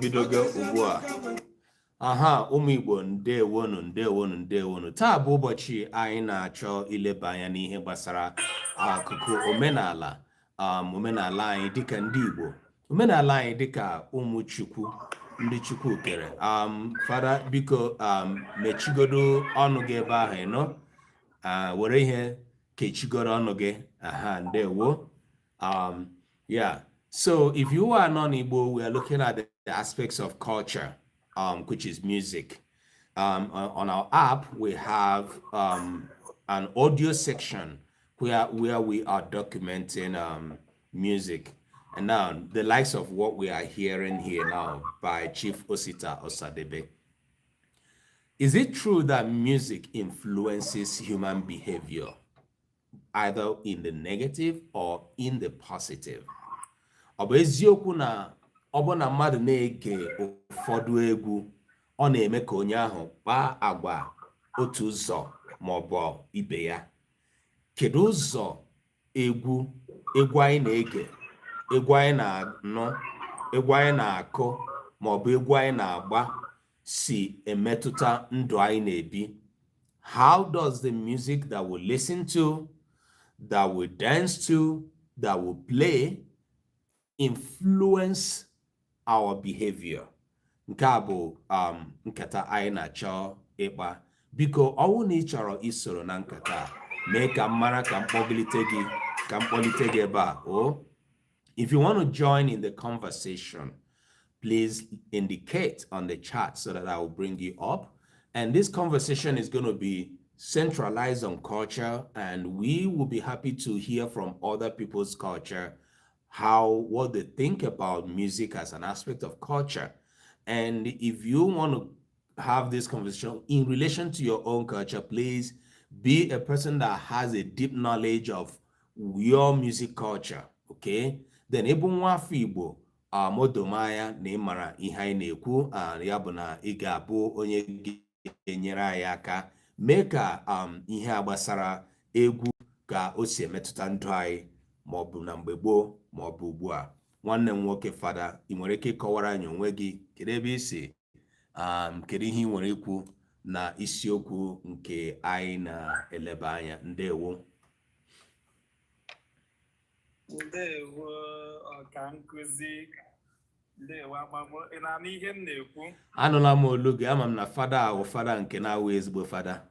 bidogo ugbu a. Aha, ụmụ Igbo ndewonu. Taa bụ ụbọchị anyị na-achọ ileba anya n'ihe gbasara akụkụ omenala anyị dịka ndị Igbo, omenala anyị dịka ụmụ Chukwu, ndị Chukwu kere. Fada, biko mechigodo ọnụ gị ebe ahụ ịnọ, were ihe kechigoro ọnụ gị. Aha, ndewo. Yeah. So if you are non-Igbo, we are looking at the aspects of culture, which is music. On our app, we have an audio section where we are documenting music. And now, the likes of what we are hearing here now by Chief Osita Osadebe. Is it true that music influences human behavior, either in the negative or in the positive? Ọ bụ eziokwu na ọ bụ na mmadụ na-ege ụfọdụ egwu, ọ na-eme ka onye ahụ kpaa agwa otu ụzọ ma ọ bụ ibe ya? Kedu ụzọ egwu anyị na-ege, egwu anyị na-anụ, egwu anyị na-akụ ma ọ bụ egwu anyị na-agba si emetụta ndụ anyị na-ebi? How does the music that we listen to, that we dance to, that we play influence our behavior? Nke a bụ nkata anyị na-achọ ịkpa. Biko, ọwụ na ị chọrọ isoro na nkata, mee ka mara ka mkpọlite gị ebe a. If you want to join in the conversation, please indicate on the chat so that I will bring you up. And this conversation is going to be centralized on culture, and we will be happy to hear from other people's culture, what they think about music as an aspect of culture. And if you want to have this conversation in relation to your own culture, please be a person that has a deep knowledge of your music culture, okay? Then ebu nwafọ Igbo modomaya na ịmara ihe anyị na-ekwu, ya bụ na ị ga-abụ onye ga-enyere anyị aka mee ka ihe a gbasara egwu ka o si emetụta ndụ anyị, ma ọ bụ na mgbe gboo ma ọ bụ ugbu a. Nwanne m nwoke Fada, ị nwere ike ịkọwara anyị onwe gị, kedu ebe ị si, kedu ihe ị nwere ikwu na isiokwu nke anyị na-eleba anya? Ndewo. Ndewo ọka nkụzi, ndewo agbagbo. Ị na-anụ ihe m na-ekwu? Anụla m olu gị, ama m na Fada ahụ Fada nke na-awụ ezigbo Fada.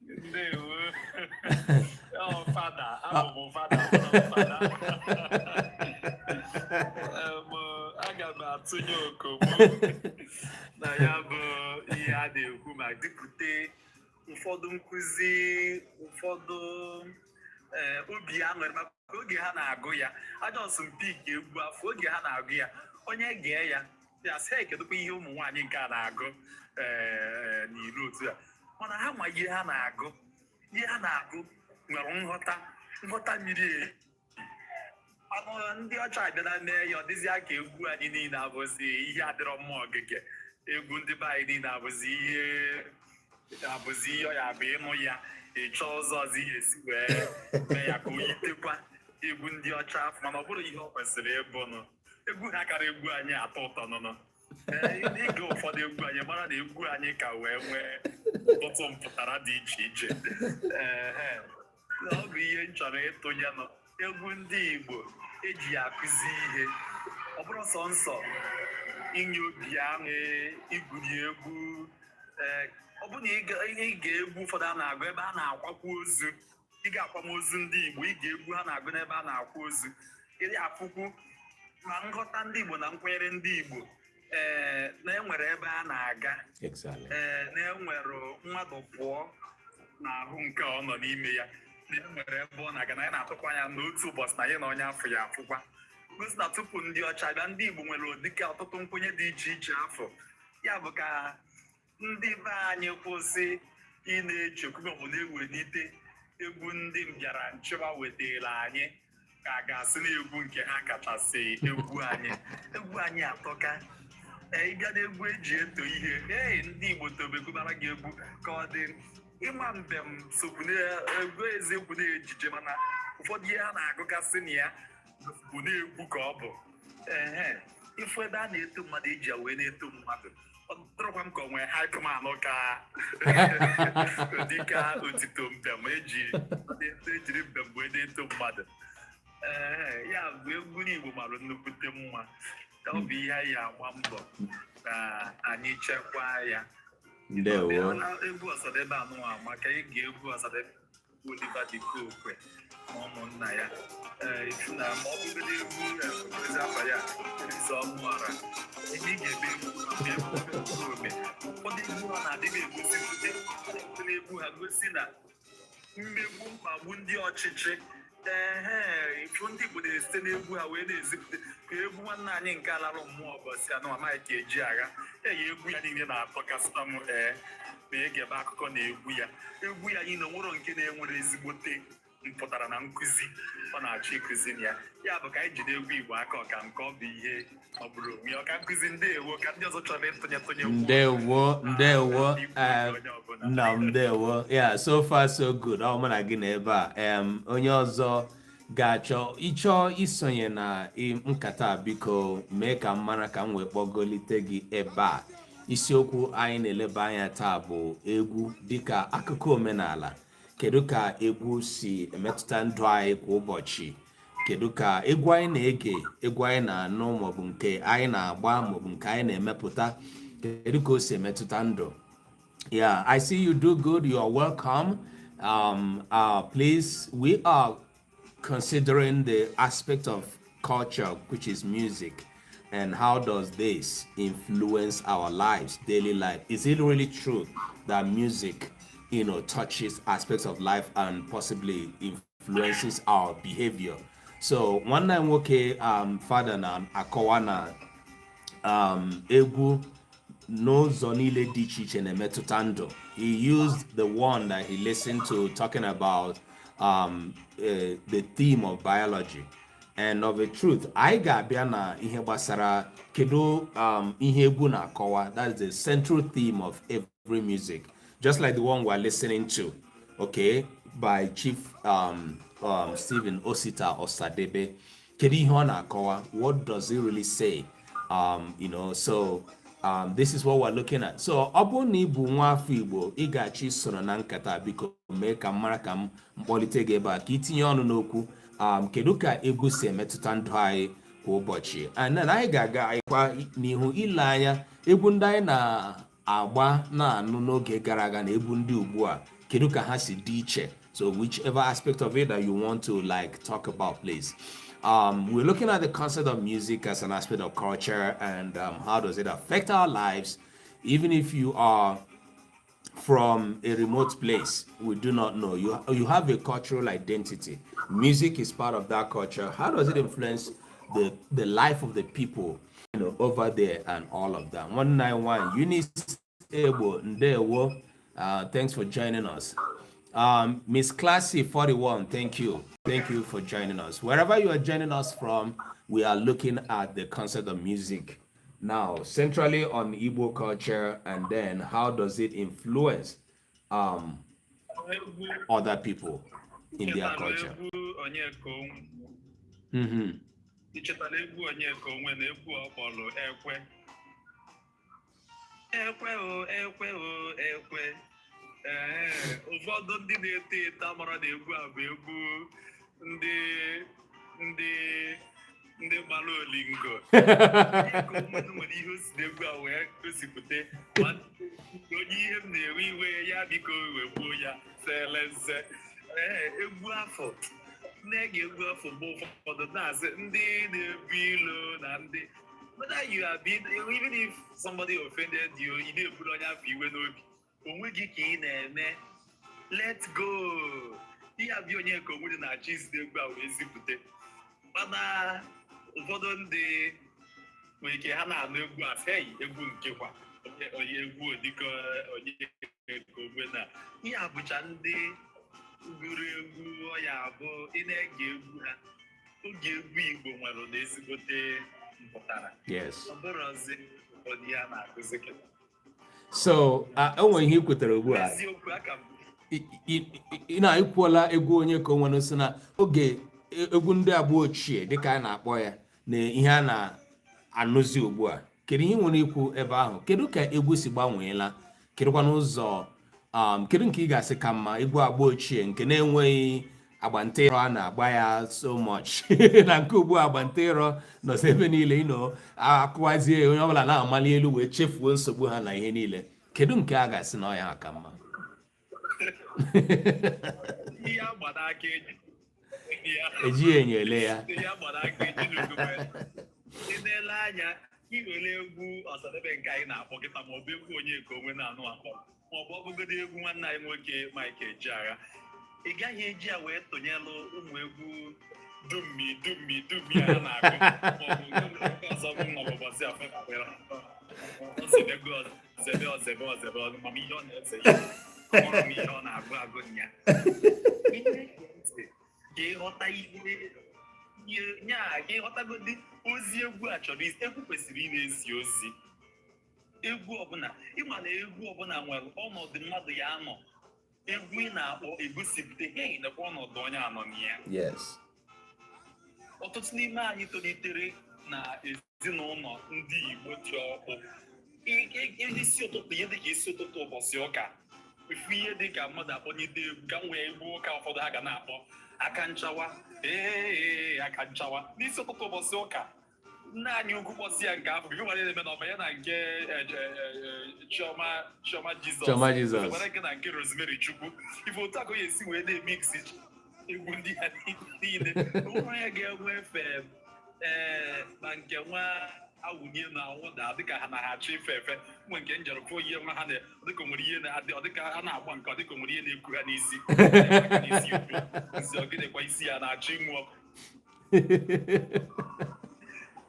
Ndewo. Fada, abụ m Fada. Aga m atụnye okobo na ya bụ ihe a na-ekwu ma dịpụta ụfọdụ nkụzi, ụfọdụ obi aṅụrị maka oge ha na-agụ ya. Ajọsụ mpik egwu afọ oge ha na-agụ ya, onye gee ya sị kedụkwa ihe ụmụ nwaanyị nke a na-agụ n'ilu otu a. Mana ha ma ihe ha na-agụ, nwere nghọta miri emi. Ndị ọcha abịala mee ya, ọ dịzịa ka egwu anyị niile abụzi ihe adịrọ mma ogige. Egwu ndị be anyị niile abụzi ihe ọ ya bụ ịnụ ya ịchọ ụzọ ọzọ ihe esi wee mee ya ka o yitekwa egwu ndị ọcha afọ, mana ọ bụrụ ihe ọ kwesịrị ịbụ nụ. Egwu ha kara egwu anyị atọ ụtọ nụnụ. Ịga ụfọdụ egwu anyị mara na egwu anyị ka wee nwee ọtụtụ mpụtara dị iche iche. Ọ bụ ihe m chọrọ ịtụnye nọ. Egwu ndị Igbo eji akụzi ihe, ọ bụrụ sọnsọ inye obi aṅụ, igwuri egwu. Ọ bụ na ihe ịga egwu ụfọdụ a na-agụ ebe a na-akwakwa ozu, ịga akwamozu ndị Igbo, ịga egwu ha na-agụ n'ebe a na-akwa ozu, ịdị afụkwu ma nghọta ndị Igbo na nkwenyere ndị Igbo na-enwere ebe a na-aga, na-enwere mmadụ pụọ n'ahụ nke ọ nọ n'ime ya, na-enwere ebe ọ na-aga, na ya na-atụkwa anya n'otu ụbọchị na ya na onye afọ ya afụkwa. Gosi na tupu ndị ọcha bịa, ndị Igbo nwere ụdịka ọtụtụ nkwenye dị iche iche afọ. Ya bụ ka ndị be anyị kwụsị ị na-echekwa maọbụ na-ewelite egwu ndị mbịara nchịwa wetara anyị ka a ga-asị na egwu nke ha kachasị egwu anyị. Egwu anyị atọka. Ịbịa n'egwu eji eto ihe, ndị Igbo tobegubara gị egwu ka ọ dị ịma mbem sokwu egwu eziokwu na-ejije, mana ụfọdụ ihe ha na-agụgasị na ya bụ na-egwu ka ọ bụ ifu ebe a na-eto mmadụ eji ya wee na-eto mmadụ ọ dọrọkwa m ka o nwee haipụmanụ ka dịka otito mbem ejiri mbem wee na-eto mmadụ ya bụ egwu Igbo mara nnukwute mma ka ọ bụ ihe anyị agba mbọ ka anyị chekwaa ya. Ndewo. Egwu Ọsadebe anụnwa maka ịga egwu Ọsadebe Oliver Dikokwe na ụmụnna ya na ma ọ bụrụ na egwu ezi afa ya eze ọmụara ị ga-ebe ome ụfọdụ egwu ha na-adịghị egosipụta egwu ha gosi na mmegbu mkpagbu ndị ọchịchị ifu ndị Igbo na-esite n'egwu ha wee na-ezipụta ka egwu nwanne anyị nke alarụ mmụọ bọsị anụ amaghị ka eji agha egwu ya niile na-atọkasịta m ma egebe akụkọ na egwu ya anyị na onwero nke na-enwere ezigbote mpụtara na nkụzi ọ na-achọ ịkụzi ya ya bụ ka anyị jide egwu Igbo aka ọka nke ọ bụ ihe ọ bụrụ onwe ọka nkụzi ndewo ka ndị ọzọ chọrọ ịtụnye ndewo yeah, so far so good. Ọ mụ na gị na ebe a onye ọzọ ga-achọ ịchọ isonye na nkata biko mee ka m mara ka m wee kpọgolite gị ebe a. Isiokwu anyị na-eleba anya taa bụ egwu dịka akụkụ omenala. Kedu ka egwu si emetụta ndụ anyị kwa ụbọchị? Kedu ka egwu anyị na-ege, egwu anyị na-anụ maọbụ nke anyị na-agba maọbụ nke anyị na-emepụta, kedu ka o si emetụta ndụ? Yeah, I see you do good. You are welcome. Please, we are considering the aspect of culture, which is music, and how does this influence our lives, daily life? Is it really true that music, touches aspects of life and possibly influences our behavior? So one night, okay, father na akawana egwu n'ụzọ niile dị iche iche na-emetụta ndụ. He used the one that he listened to talking about the theme of biology. And of a truth, I ga-abịa na ihe gbasara kedu ihe egwu na-akọwa. That's the central theme of every music. Just like the one we're listening to, okay, by Chief Stephen Osita Osadebe. Kedu ihe ọ na-akọwa? What does it really say? This is what we're looking at. So ọ bụrụ na ị bụ nwa afọ Igbo, ị ga-achọ isoro na nkata biko mee ka mara ka m mkpọlite gị ebe a ka itinye ọnụ n'okwu kedu ka egwu si emetụta ndụ anyị kwa ụbọchị. And then anyị ga-aga anyịkwa n'ihu ile anya egwu ndị anyị na-agba na-anụ n'oge gara aga na egwu ndị ugbu a kedu ka ha si dị iche. So whichever aspect of it that you want to talk about, please. We're looking at the concept of music as an aspect of culture and how does it affect our lives. Even if you are from a remote place, we do not know. You have a cultural identity. Music is part of that culture. How does it influence the life of the people over there and all of that? 191 Eunice Ebo Ndewo, thanks for joining us. Miss Classy 41, thank you for joining us. Wherever you are joining us from, we are looking at the concept of music now, centrally on Igbo culture, and then how does it influence other people in their culture. Ụfọdụ ndị na-eto eto amara na egwu a bụ egwu ndị gbara olingo nwere ihe o si n'egwu a wee gosipụta onye ihe m na-ewe iwe ya biko wegbuo ya selense egwu afọ na-ege egwu afọ mgbe ụfọdụ na-asị ndị na-ebu ilo na ndị whether you are being, even if somebody offended you, ị na-eburu onye afọ iwe n'obi onwe gị ka ị na-eme let go ihe abịa onye ka onwe dị na-achọ izide egwu a wee zipụta mana ụfọdụ ndị nwere ike ha na-anụ egwu a hey egwu nkekwa onye egwu dịka onye ka ogbe na ihe abụcha ndị gụrụ egwu ọya abụ ị na-ege egwu ha oge egwu Igbo nwere na ezigbote mpụtara ọ bụrụ ọzi ụfọdụ ya na-akụzi kịta. So, onwe ihe kwetara ugbu a. ị na-ekwuola egwu onye ka o nwere si na oge egwu ndị agba ochie dịka a na-akpọ ya na ihe a na-anụzi ugbu a. Kedu ihe nwere ikwu ebe ahụ? Kedu ka egwu si gbanweela? Kedụkwa n'ụzọ kedu nke ị ga-asị ka mma, egwu agba ochie nke na-enweghị agbantịrọ a na-agba ya so much na nke ugbu a agbantịrọ nọzi ebe niile akụwazie onye ọbụla na-amali elu wee chefuo nsogbu ha na ihe niile? Kedu nke a ga-asị na ọya ha ka mma? Ejighị enyo ele ya. Ile anya iwere egwu ọsadebe nke anyị na-akpọ kịta ma ọ bụ egwu onye ka onwe na-anụ akpọ ma ọ bụ ọbụgodo egwu nwanne anyị nwoke Mike Ejiagha, ị gaghị eji ya wee tụnyelụ ụmụ egwu dummi ya na-agụ maọbụ nke ọzọ bụ n'ọbụbọsị ozebe mama ihe ọ na-eze ya ọrụ m ihe ọ na-agụ agụ ya ka ịghọta ihe nya ka ịghọtagodi ozi egwu a chọrọ isi. Egwu kwesịrị ị na-ezi ozi. Egwu ọbụla ịma na egwu ọbụla nwere ọnọdụ mmadụ ya anọ. Egwu ị na-akpọ egosipụta ihe nekwa ọnọdụ onye anọ na ya. Yes. Ọtụtụ n'ime anyị tolitere na ezinụlọ ndị Igbo dị ọkụ. Isi ụtụtụ ihe dịka isi ụtụtụ ụbọchị ụka, ifu ihe dịka mmadụ akpọnyite egwu ka nwee egwu ụka ụfọdụ ha ga na-akpọ aka nchawa aka nchawa n'isi ụtụtụ ụbọchị ụka. Nne anyị ugwu kpọsi ya nke afọ gị nwere na-eme n'ọba ya na nke Chioma Jizọs nwere nke na nke Rosemary Chukwu. Ife otu akụ ya esi wee na-emiksi egwu ndị ha niile nwa ya ga-enwe efe na nke nwa awụnye na awụda dịka ha na-achọ ife efe nwe nke njerụkọ ihe nwa ha dịka nwere ihe na-adị dịka ha na-agba nke dịka nwere ihe na-eku ha n'isi isi ọgịnịkwa isi ya na-achọ ịnwụ ọkụ.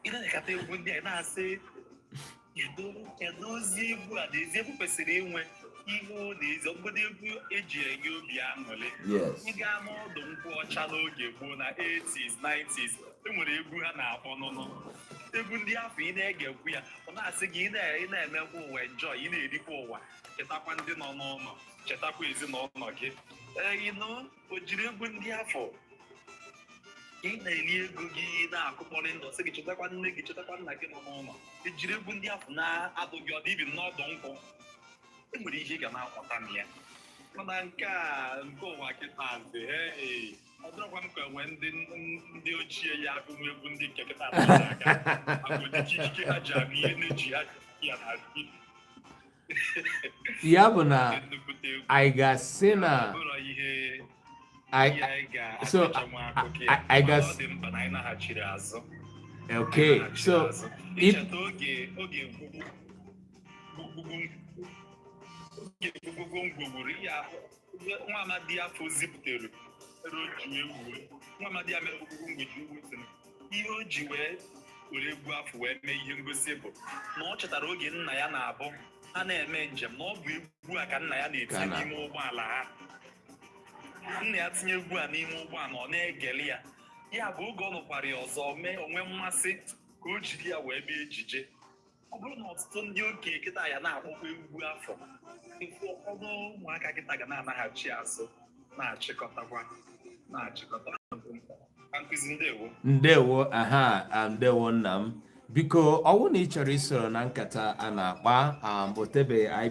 Ị na-ekata egwu ndị a na-asị kedu ozi egwu a na-ezi egwu kwesịrị inwe ihe ọ na-ezi ọbụgodo egwu eji enye obi aṅụrị. Ị gaa n'ọdụ nkwụ ọcha n'oge gboo na 80s 90s enwere egwu ha na-akpọ nụnụ. Egwu ndị afọ ị na-ege egwu ya ọ na-asị gị ị na-emekwa ụwa enjoy, ị na-erikwa ụwa, chetakwa ndị nọ n'ụlọ, chetakwa ezinụlọ gị. O jiri egwu ndị afọ ị na-eri ego gị na-akụkpọrị ndụ sị gị chetakwa nne gị, chetakwa nna gị nọ n'ụlọ. Ejiri egwu ndị afọ na-adụ gị ọdụ ibi n'ọdụ nkwụ. Enwere ihe ị ga na-akwọta na ya. Mana nke ụwa kịta ọ dịrọkwa m ka enwe ndị ochie ya agụnwe egwu ndị nke kịta aga agụdịka ha ji agụ ihe na-eji ya na ya bụ na anyị ga-asị na okay, so icheta oge gbugbo ngwugburu ya nwa amadi afọ zipụtara nwa amadi ya mere ogbugbo ngweji ugwu ihe o ji wee were egwu afọ wee mee ihe ngosi bụ na ọ chetara oge nna ya na-abụ ha na-eme njem na ọ bụ egwu a ka nna ya na-etinye n'ime ụgbọala ha. Nna ya tinye egwu a n'ime ụgbọala ọ na-egeli ya. Ya bụ oge ọ nụkwara ya ọzọ mee onwe mmasị ka o jiri ya wee mee ejije. Ọ bụrụ na ọtụtụ ndị okenye kịta ya na-akpọkwa egwu afọ, ụfọdụ ụmụaka kịta ga na-anaghachi azụ na-achịkọta nkụzi. Ndewo nna m. Biko ọwụ na ị chọrọ isoro na nkata a na-akpa otebe anyị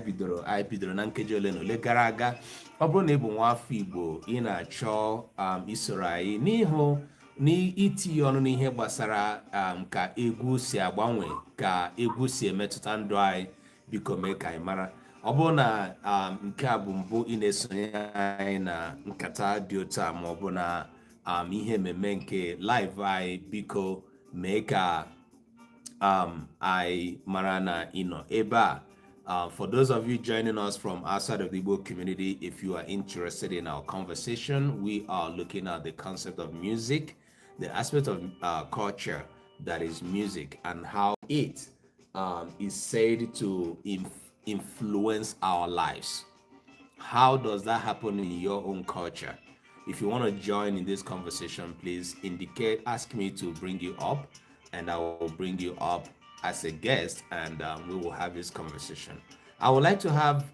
bidoro na nkeji ole na ole gara aga. Ọ bụrụ na ị bụ nwaafọ Igbo ị na-achọ isoro anyị n'itinye ọnụ n'ihe gbasara ka egwu si agbanwe, ka egwu si emetụta ndụ anyị, biko mee ka anyị mara. Ọ bụrụ na nke a bụ mbụ ị na-esonye anyị na nkata dị otu a ma ọ bụ na ihe mmemme nke live anyị, biko mee ka anyị mara na ị nọ ebe a. For those of you joining us from outside of the Igbo community, if you are interested in our conversation, we are looking at the concept of music, the aspect of culture that is music, and how it is said to influence our lives. How does that happen in your own culture? If you want to join in this conversation, please ask me to bring you up, and I will bring you up as a guest, and we will have this conversation. I would like to have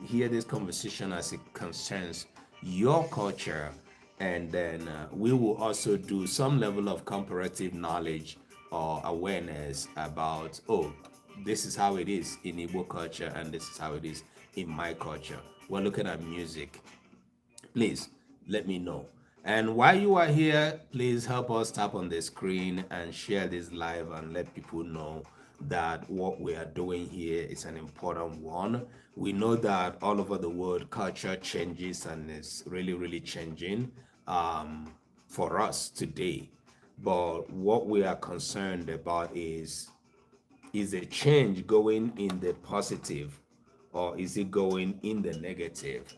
hear this conversation as it concerns your culture, and then we will also do some level of comparative knowledge or awareness about, oh, this is how it is in Igbo culture and this is how it is in my culture. We're looking at music. Please let me know. And while you are here, please help us tap on the screen and share this live and let people know that what we are doing here is an important one. We know that all over the world, culture changes and it's really, really changing for us today. But what we are concerned about is a change going in the positive or is it going in the negative?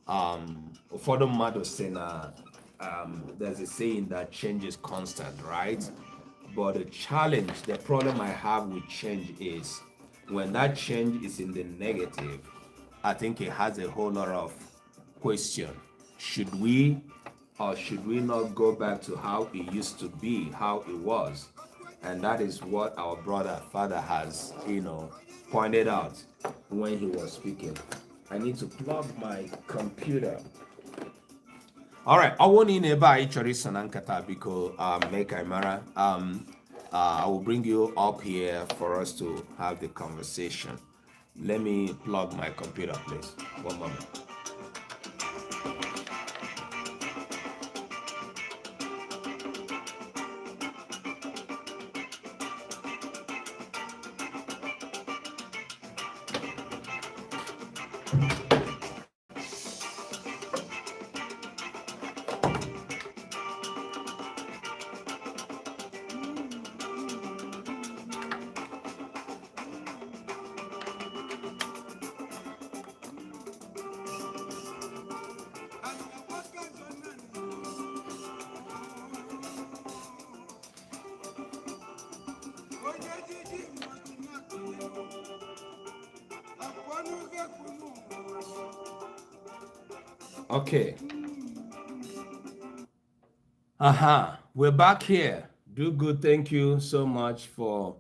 For the mother saying, there's a saying that change is constant, right? But the challenge, the problem I have with change is when that change is in the negative, I think it has a whole lot of question. Should we or should we not go back to how it used to be, how it was? And that is what our father has, pointed out when he was speaking. I need to plug my computer. All right, I want in a chorizo nankata because make Imara. I will bring you up here for us to have the conversation. Let me plug my computer, please. One moment. Okay. We're back here. Do good. Thank you so much for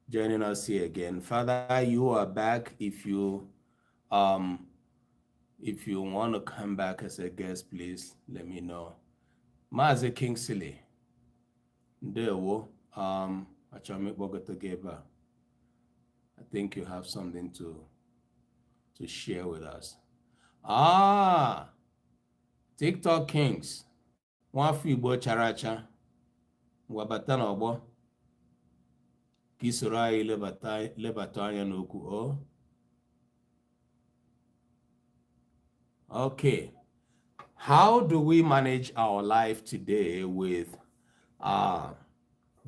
joining us here again. Father, you are back. If you want to come back as a guest, please let me know. Maazị Kingsley. Ndewo. Achọrọ ịkpọgota gị ebe a. I think you have something to share with us. TikTok Kings. Nwafọ Igbo chara acha. Wabata n'ọgbọ. Ka isoro anyị lebata anya n'okwu. Okay. How do we manage our life today with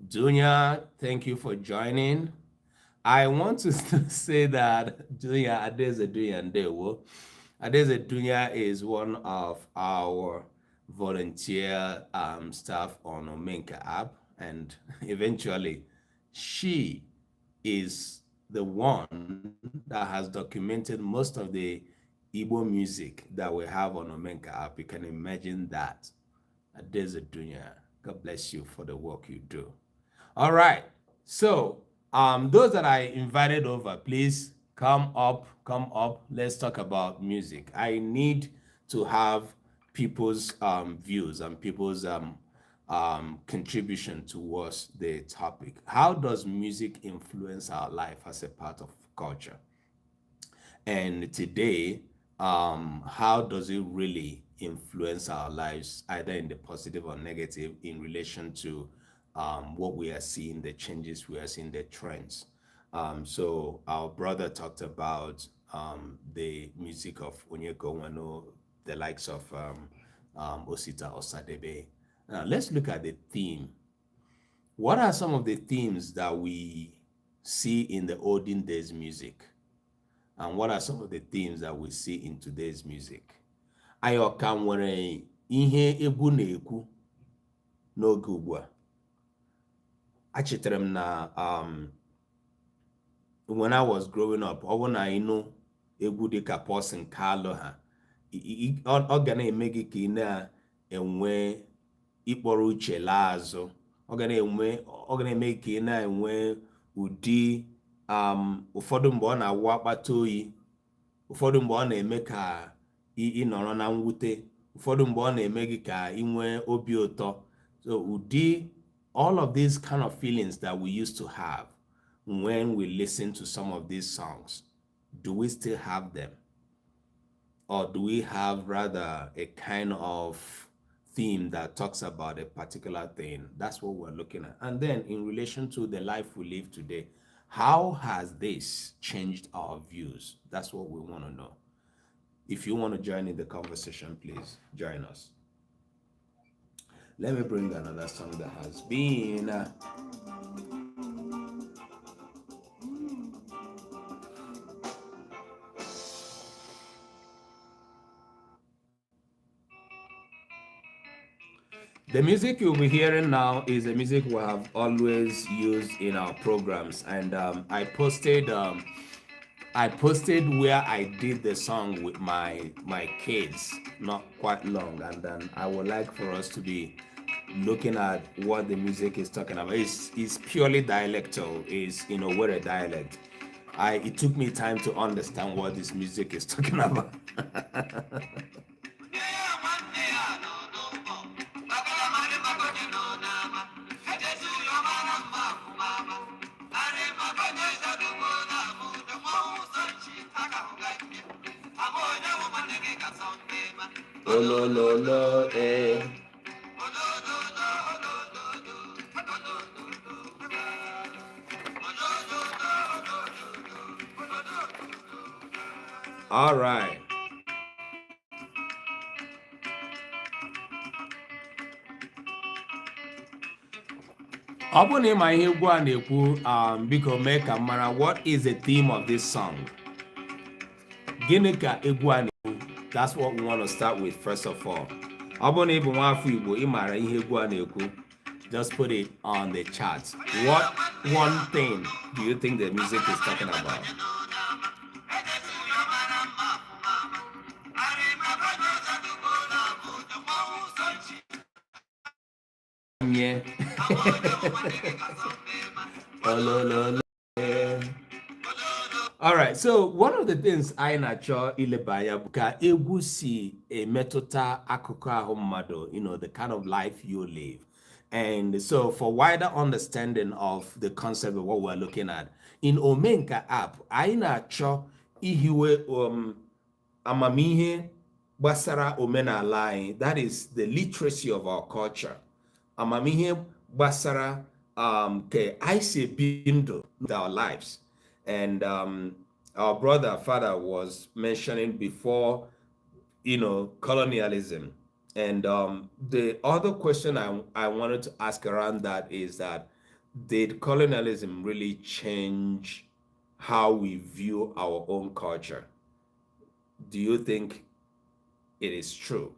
Dunya? Thank you for joining. I want to say that Dunya Adeze Dunya Ndewo. Adeze Dunya is one of our volunteer staff on Omenka app, and eventually she is the one that has documented most of the Igbo music that we have on Omenka app. You can imagine that. Adeze Dunya, God bless you for the work you do. All right, so those that I invited over, please come up. Let's talk about music. I need to have people's views and people's contribution towards the topic. How does music influence our life as a part of culture? And today, how does it really influence our lives, either in the positive or negative, in relation to what we are seeing, the changes we are seeing, the trends? So our brother talked about the music of Onyeko Wano, the likes of Osita Osadebe. Now let's look at the theme. What are some of the themes that we see in the olden days music? And what are some of the themes that we see in today's music? Ayoka nwere ihe egwu na-ekwu n'oge ugbu a. Achetara m na when I was growing up, ọ bụ na ịnụ egwu dịka Pọsin Kalụ ha, ọ ga na-eme gị ka ị na-enwe ịkpọrọ uche laa azụ. Ọ ga na-eme ka ị na-enwe ụdị ụfọdụ mgbe ọ na-awụ akpata oyi ụfọdụ mgbe ọ na-eme ka ị nọrọ na mwute, ụfọdụ mgbe ọ na-eme gị ka ị nwee obi ụtọ. So all of these kind of feelings that we used to have when we listen to some of these songs, do we still have them? Or do we have rather a kind of theme that talks about a particular thing? That's what we're looking at. And then in relation to the life we live today, how has this changed our views? That's what we want to know. If you want to join in the conversation, please join us. Let me bring another song that has been the music you'll be hearing now is the music we have always used in our programs, and I posted where I did the song with my kids not quite long, and then I would like for us to be looking at what the music is talking about. It's purely dialectal, is we're a dialect. It took me time to understand what this music is talking about. Oh, no, no, no, eh. All right. Ọ bụ na ịma ihe egwu a na-ekwu, biko mee ka mara, what is the theme of this song? Gịnị ka egwu a na-ekwu? That's what we want to start with first of all. Ọ bụ na ị bụ nwafọ Igbo, ị mara ihe egwu a na-ekwu, just put it on the chat. What one thing do you think the music is talking about? Yeah. All right, so one of the things I na-achọ ilebanya bụ ka egwu si emetụta akụkụ ahụ mmadụ, the kind of life you live. And so for wider understanding of the concept of what we're looking at, in Omenka app, I na-achọ ihiwe amamihe gbasara omenala anyị, that is the literacy of our culture. Amamihe gbasara ke anyị si ebi ndụ with our lives. And our father was mentioning before, colonialism. And the other question I wanted to ask around that is that, did colonialism really change how we view our own culture? Do you think it is true?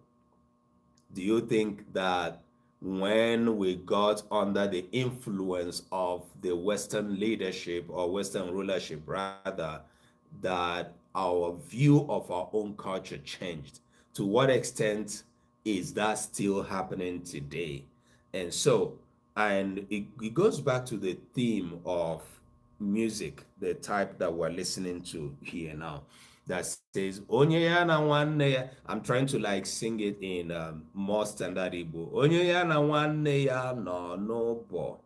Do you think that when we got under the influence of the Western leadership or Western rulership, rather, that our view of our own culture changed? To what extent is that still happening today? And so, and it goes back to the theme of music, the type that we're listening to here now, that says onye ya na nwanne ya. I'm trying to like sing it in more standard Igbo. Onye ya na nwanne ya no n'ụbọ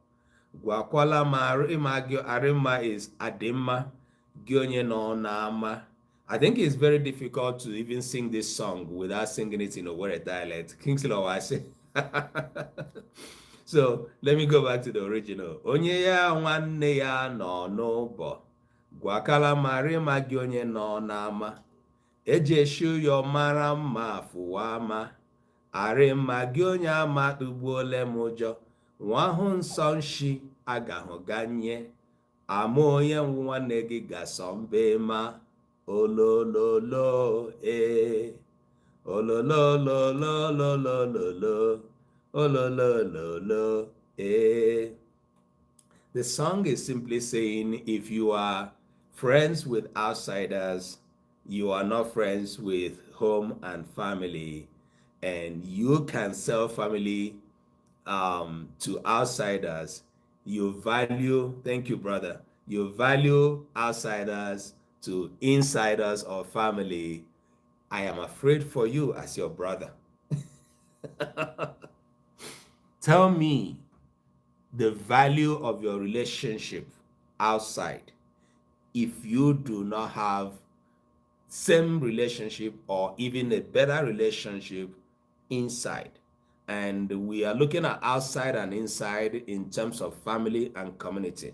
gwakwala ma arịma is adịmma gị onye nọ n'ama. I think it's very difficult to even sing this song without singing it in a Owerri dialect. Kingsley Owase. So let me go back to the original. Onye ya nwanne ya no n'ụbọ gwakala marima gị onye nọ n'ama. Ejeshu yo mara mma afụwa ama. Arịma gị onye ama tugbuole m ụjọ. Nwa ahụ nsọ nshi agahụ ganye. Ama onye nwanne gị gasọ mbe ma. Olololo olololololololo ololololo The song is simply saying, if you are friends with outsiders, you are not friends with home and family, and you can sell family to outsiders. You value, thank you, brother. You value outsiders to insiders or family, I am afraid for you as your brother. Tell me the value of your relationship outside if you do not have same relationship or even a better relationship inside. And we are looking at outside and inside in terms of family and community.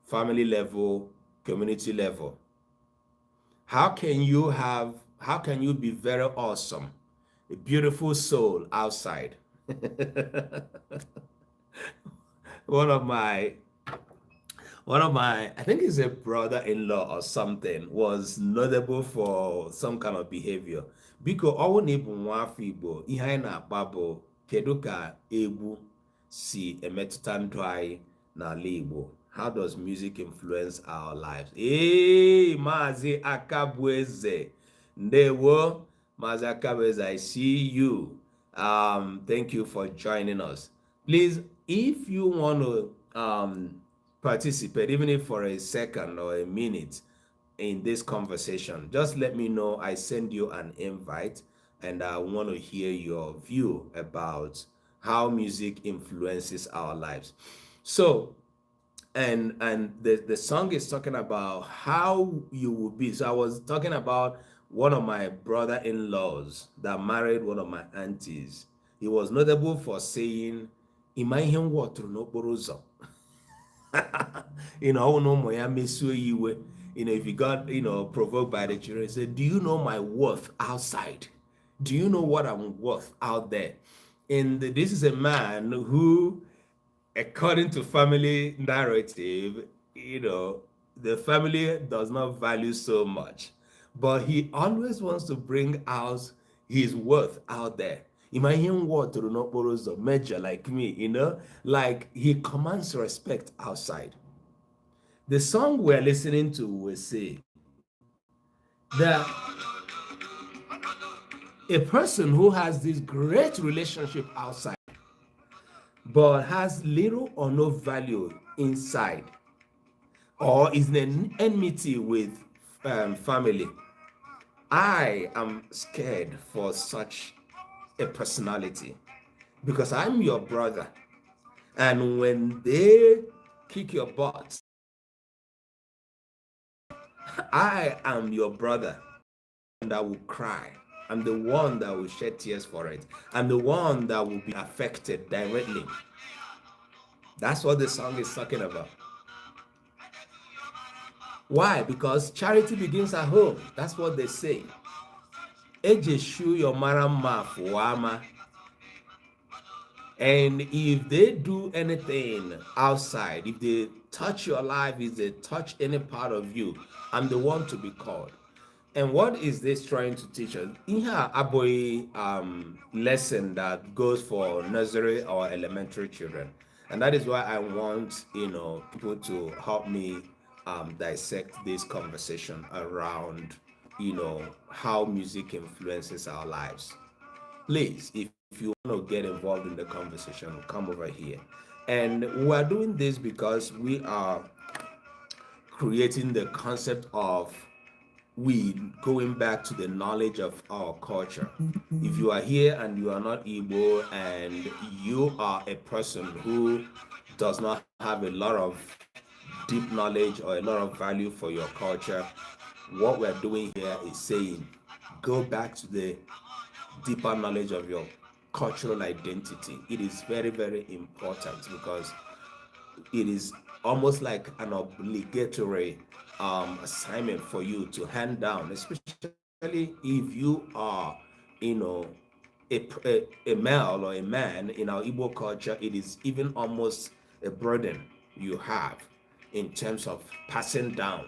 Family level, community level. How can you be very awesome, a beautiful soul outside? one of my, I think he's a brother-in-law or something, was notable for some kind of behavior. Biko ọwụ na ịbụ nwa afọ Igbo, ihe anyị na-akpa bụ kedu ka egwu si emetụta ndụ anyị n'ala Igbo. How does music influence our lives? Hey, Mazi Akabueze. Ndewo, Mazi Akabueze, I see you. Thank you for joining us. Please, if you want to participate, even if for a second or a minute in this conversation, just let me know. I send you an invite and I want to hear your view about how music influences our lives. So, and the song is talking about how you will be. So I was talking about one of my brother-in-laws that married one of my aunties. He was notable for saying, "Ima ihe m wọtụrụ n'okporo ụzọ." You know, if you got, provoked by the children, say, "Do you know my worth outside? Do you know what I'm worth out there?" And this is a man who, according to family narrative, the family does not value so much, but he always wants to bring out his worth out there. Imagine what to the major like me, like he commands respect outside. The song we're listening to will say that a person who has this great relationship outside but has little or no value inside, or is in enmity with family, I am scared for such a personality, because I'm your brother, and when they kick your butt, I am your brother, and I will cry. I'm the one that will shed tears for it. I'm the one that will be affected directly. That's what the song is talking about. Why? Because charity begins at home. That's what they say. Ejeshu your marama fuama. And if they do anything outside, if they touch your life, if they touch any part of you, I'm the one to be called. And what is this trying to teach us? In her Aboy lesson that goes for nursery or elementary children. And that is why I want, people to help me dissect this conversation around, how music influences our lives. Please, if you want to get involved in the conversation, come over here. And we're doing this because we are creating the concept of going back to the knowledge of our culture. If you are here and you are not Igbo and you are a person who does not have a lot of deep knowledge or a lot of value for your culture, what we're doing here is saying, go back to the deeper knowledge of your cultural identity. It is very, very important, because it is almost like an obligatory assignment for you to hand down, especially if you are, a male or a man. In our Igbo culture, it is even almost a burden you have in terms of passing down.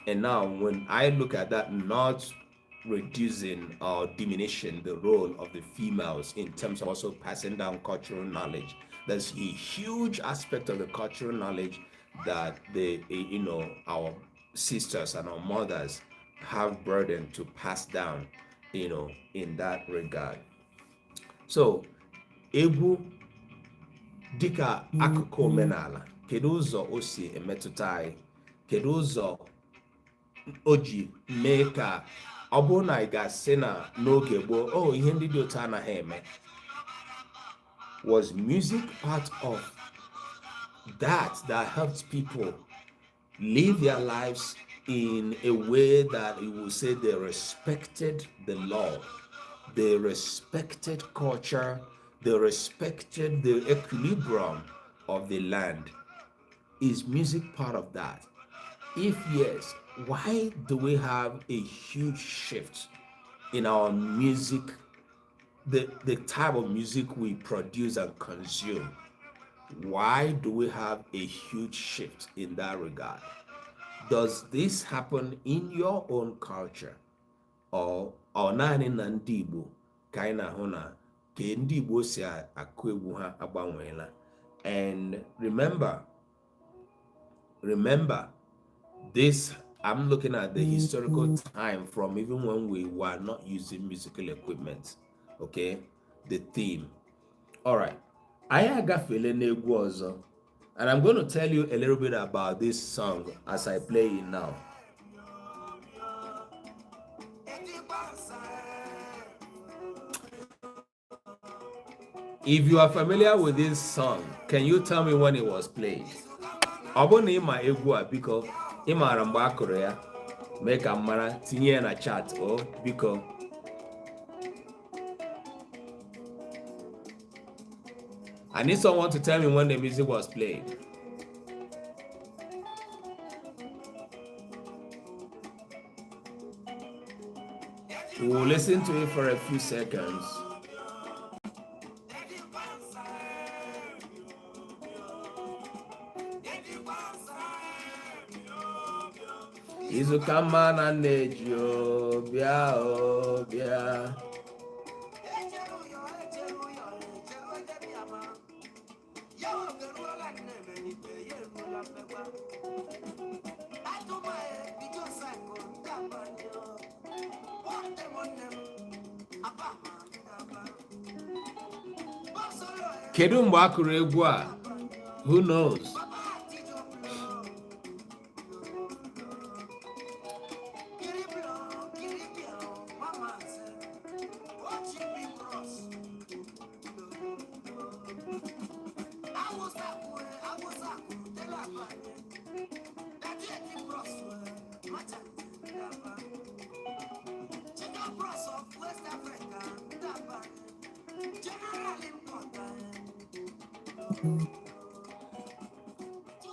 And now when I look at that, not reducing or diminishing the role of the females in terms of also passing down cultural knowledge, there's a huge aspect of the cultural knowledge that our sisters and our mothers have burden to pass down, in that regard. So, egwu dịka akụkụ omenala, kedu ụzọ o si emetụta anyị? Kedu ụzọ o ji mee ka ọ bụrụ na ị ga-asị na n'oge gboo oh ihe ndị dị otu anaghị eme. Was music part of that helped people live their lives in a way that you would say they respected the law, they respected culture, they respected the equilibrium of the land? Is music part of that? If yes, why do we have a huge shift in our music, the type of music we produce and consume? Why do we have a huge shift in that regard? Does this happen in your own culture? Or naanị na ndị Igbo ka anyị na-ahụ na ka ndị Igbo si akụ egwu ha agbanweela? And remember this, I'm looking at the historical time from even when we were not using musical equipment. Okay, the theme. All right, I agafele n'egwu ọzọ, and I'm going to tell you a little bit about this song as I play it now. If you are familiar with this song, can you tell me when it was played? Ọ bụrụ na ịma egwu a, biko ịmara mgbe a kụrụ ya, mee ka m mara, tinye ya na chat biko. I need someone to tell me when the music was played. We'll listen to it for a few seconds. Izukama na nejo bia bia. Kedu mgbe akụrụ egwu a? Who knows?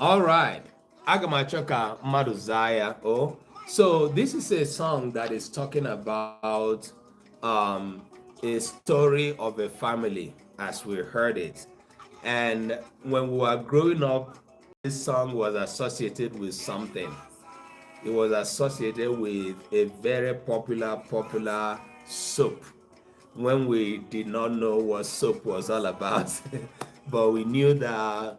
All right, Agamachoka Maduzaya. So this is a song that is talking about a story of a family as we heard it. And when we were growing up, this song was associated with something. It was associated with a very popular soap when we did not know what soap was all about. But we knew that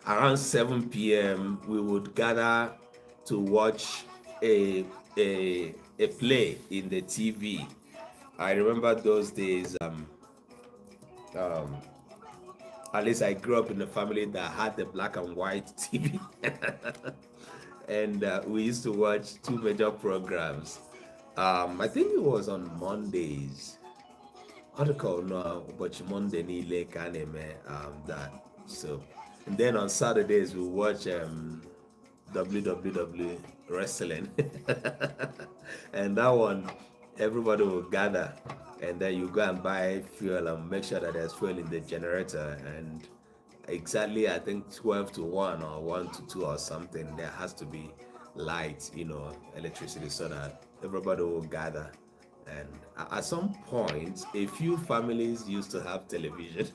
around 7 p.m. we would gather to watch a play in the TV. I remember those days. At least I grew up in a family that had the black and white TV, and we used to watch two major programs. I think it was on Mondays. How to call no, but Monday nile kaneme that. So, and then on Saturdays we watch WWW wrestling, and that one everybody will gather, and then you go and buy fuel and make sure that there's fuel in the generator, and exactly I think 12 to 1 or 1 to 2 or something, there has to be light, electricity, so that everybody will gather. And at some point a few families used to have television.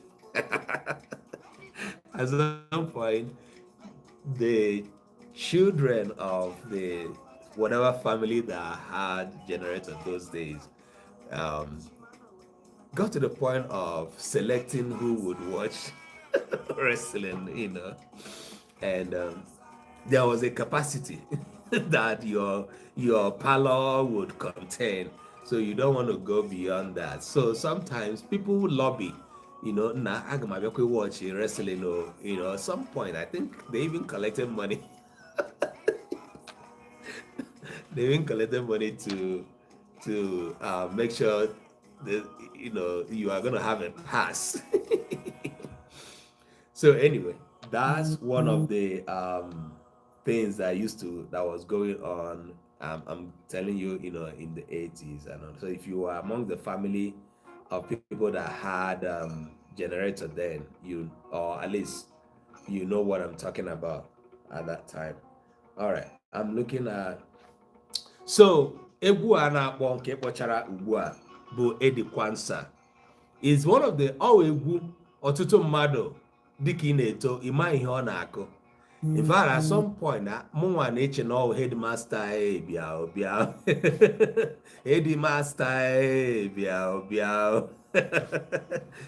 At some point the children of the whatever family that had generator those days got to the point of selecting who would watch wrestling, and there was a capacity that your parlor would contain, so you don't want to go beyond that. So sometimes people would lobby, nah, I can watch wrestling, or at some point I think they even collected money they even collected money to make sure that you are gonna have a pass. So anyway, that's one of the things that was going on. I'm telling you, in the 80s and all. So if you were among the family of people that had generator then, or at least you know what I'm talking about at that time. All right, I'm looking at. So egwu a na-akpọ nke kpọchara ugbu a bụ Edikwansa is one of the egwu ọtụtụ mmadụ dịka ị na-eto ịma ihe ọ na-akụ. In fact, at some point, mụnwa na-eche na ọ headmaster bịa bịa headmaster bịa bịa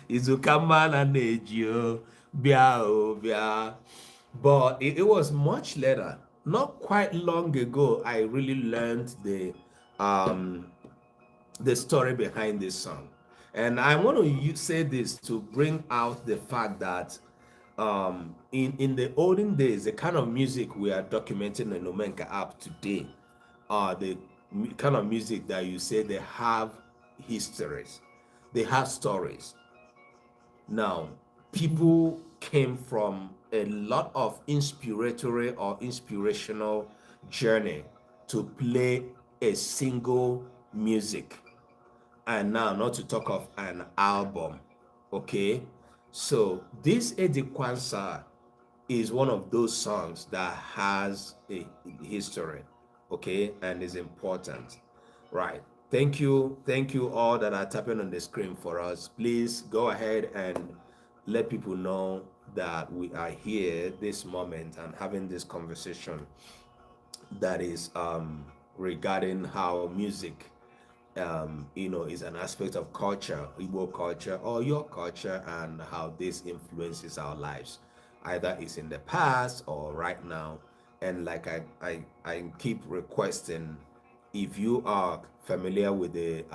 izuka mma na na-eji bịa. But it was much later, not quite long ago, I really learned the story behind this song. And I want to say this to bring out the fact that in the olden days, the kind of music we are documenting in Omenka app today are the kind of music that you say they have histories, they have stories. Now, people came from a lot of inspiratory or inspirational journey to play a single music, and now not to talk of an album. Okay, so this Edikwansa is one of those songs that has a history, okay, and is important, right? Thank you all that are tapping on the screen for us. Please go ahead and let people know that we are here this moment and having this conversation that is regarding how music is an aspect of culture, Igbo culture or your culture, and how this influences our lives. Either it's in the past or right now. And like I keep requesting, if you are familiar with the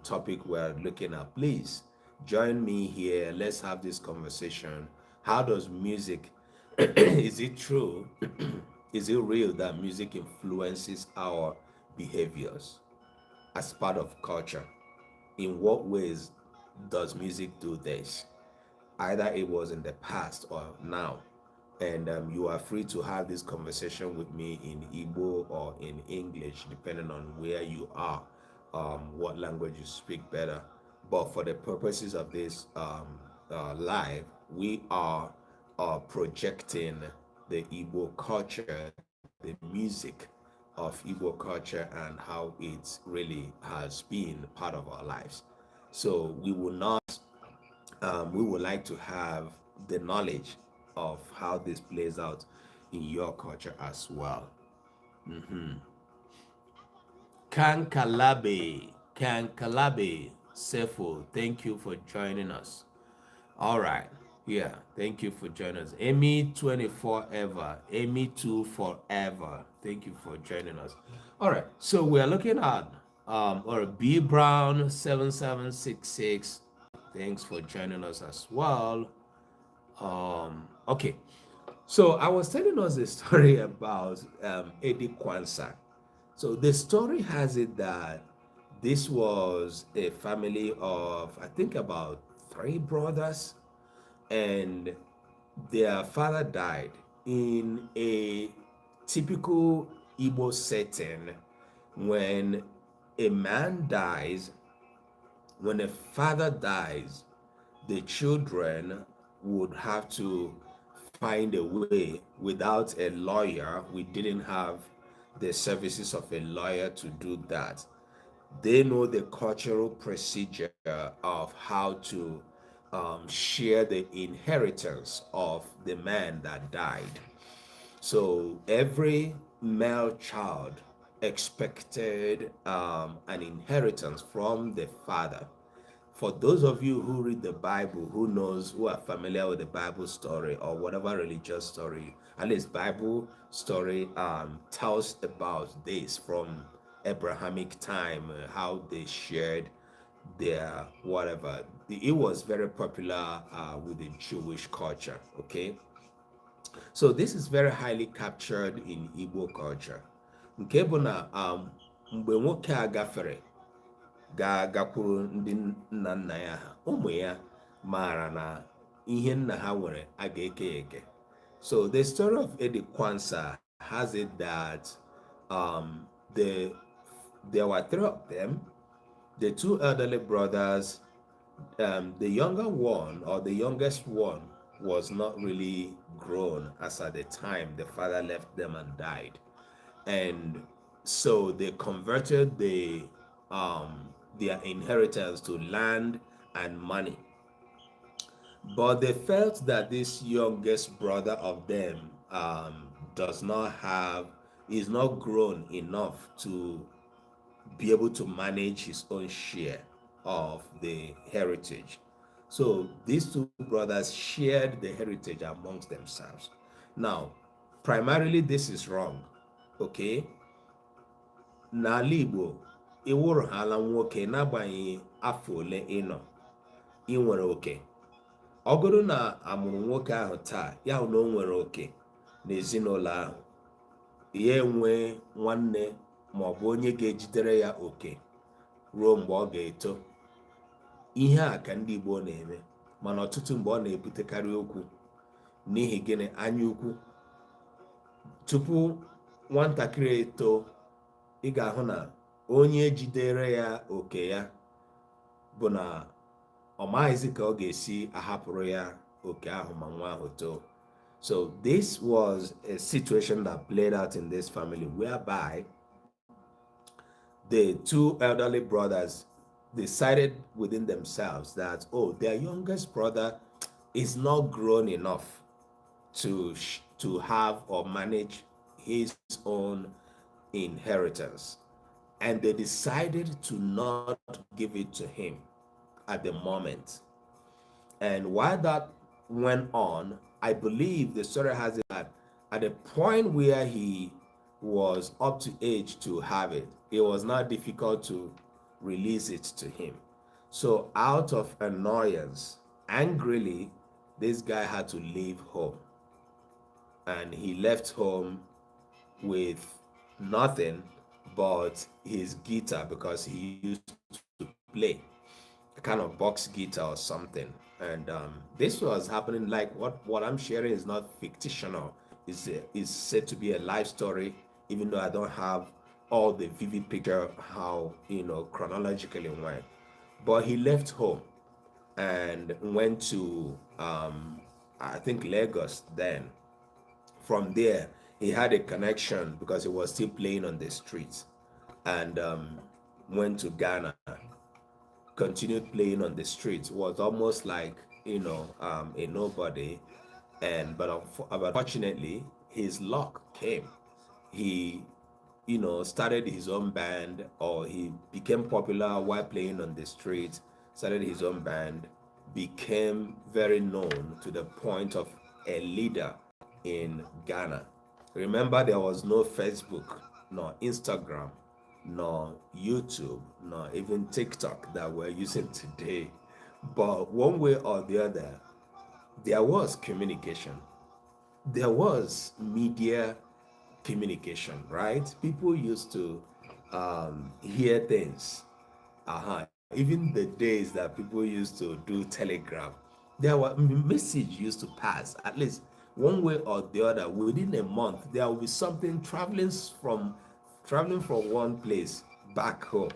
topic we're looking at, please join me here. Let's have this conversation. How does music, is it true? Is it real that music influences our behaviors as part of culture? In what ways does music do this? Either it was in the past or now. And you are free to have this conversation with me in Igbo or in English, depending on where you are, what language you speak better. But for the purposes of this live, we are projecting the Igbo culture, the music of Igbo culture, and how it really has been part of our lives. So we will not, we would like to have the knowledge of how this plays out in your culture as well. Kankalabe Sefo, thank you for joining us. All right, yeah, thank you for joining us. Amy 24 ever, Amy 2 forever, thank you for joining us. All right, so we are looking at or B Brown 7766, thanks for joining us as well. Okay, so I was telling us a story about Edikwansa. So the story has it that this was a family of, I think, about 3 brothers, and their father died. In a typical Igbo setting, when a man dies, when a father dies, the children would have to find a way. Without a lawyer, we didn't have the services of a lawyer to do that. They know the cultural procedure of how to share the inheritance of the man that died. So every male child expected an inheritance from the father. For those of you who read the Bible, who are familiar with the Bible story or whatever religious story, at least Bible story tells about this from Abrahamic time, how they shared their whatever. It was very popular with the Jewish culture, okay? So this is very highly captured in Igbo culture. Nke bụ na mgbe nwoke a gafere gakwuru ndị nna nna ya ha, ụmụ ya maara na ihe nna ha nwere a ga-eke eke. So the story of Eddie Kwanzaa has it that there were three of them, the two elderly brothers. The younger one, or the youngest one, was not really grown as at the time the father left them and died. And so they converted their inheritance to land and money. But they felt that this youngest brother of them is not grown enough to be able to manage his own share of the heritage. So these two brothers shared the heritage amongst themselves. Now, primarily this is wrong, okay? N'ala Igbo, iwuru hala nwoke n'agbanyeghị afọ ole ịnọ, ị nwere oke. Ọ bụrụ na amụrụ nwoke ahụ taa, ya na o nwere oke n'ezinụlọ ahụ, ya enwe nwanne ma ọ bụ onye ga-ejidere ya oke ruo mgbe ọ ga-eto. Ihe a ka ndị Igbo na-eme, mana ọtụtụ mgbe ọ na-ebutekarị okwu n'ihi gịnị? Anya ukwu. Tupu nwatakịrị eto, ị ga-ahụ na onye jidere ya oke ya bụ na ọ maghịzi ka ọ ga-esi ahapụrụ ya oke ahụ ma nwa ahụ too. So this was a situation that played out in this family, whereby the two elderly brothers decided within themselves that, oh, their youngest brother is not grown enough to have or manage his own inheritance. And they decided to not give it to him at the moment. And while that went on, I believe the story has it that at the point where he was up to age to have it, it was not difficult to release it to him. So out of annoyance, angrily, this guy had to leave home. And he left home with nothing but his guitar, because he used to play a kind of box guitar or something. And this was happening, like what I'm sharing is not fictional. Is said to be a life story, even though I don't have all the vivid picture of how, chronologically went. But he left home and went to I think Lagos then. From there, he had a connection because he was still playing on the streets, and went to Ghana, continued playing on the streets, was almost like, a nobody. But unfortunately, his luck came. He, started his own band, or he became popular while playing on the streets, started his own band, became very known to the point of a leader in Ghana. Remember, there was no Facebook, nor Instagram, nor YouTube, nor even TikTok that we're using today. But one way or the other, there was communication. There was media communication, right? People used to hear things. Even the days that people used to do telegram, there were message used to pass, at least one way or the other. Within a month, there will be something traveling from one place back home.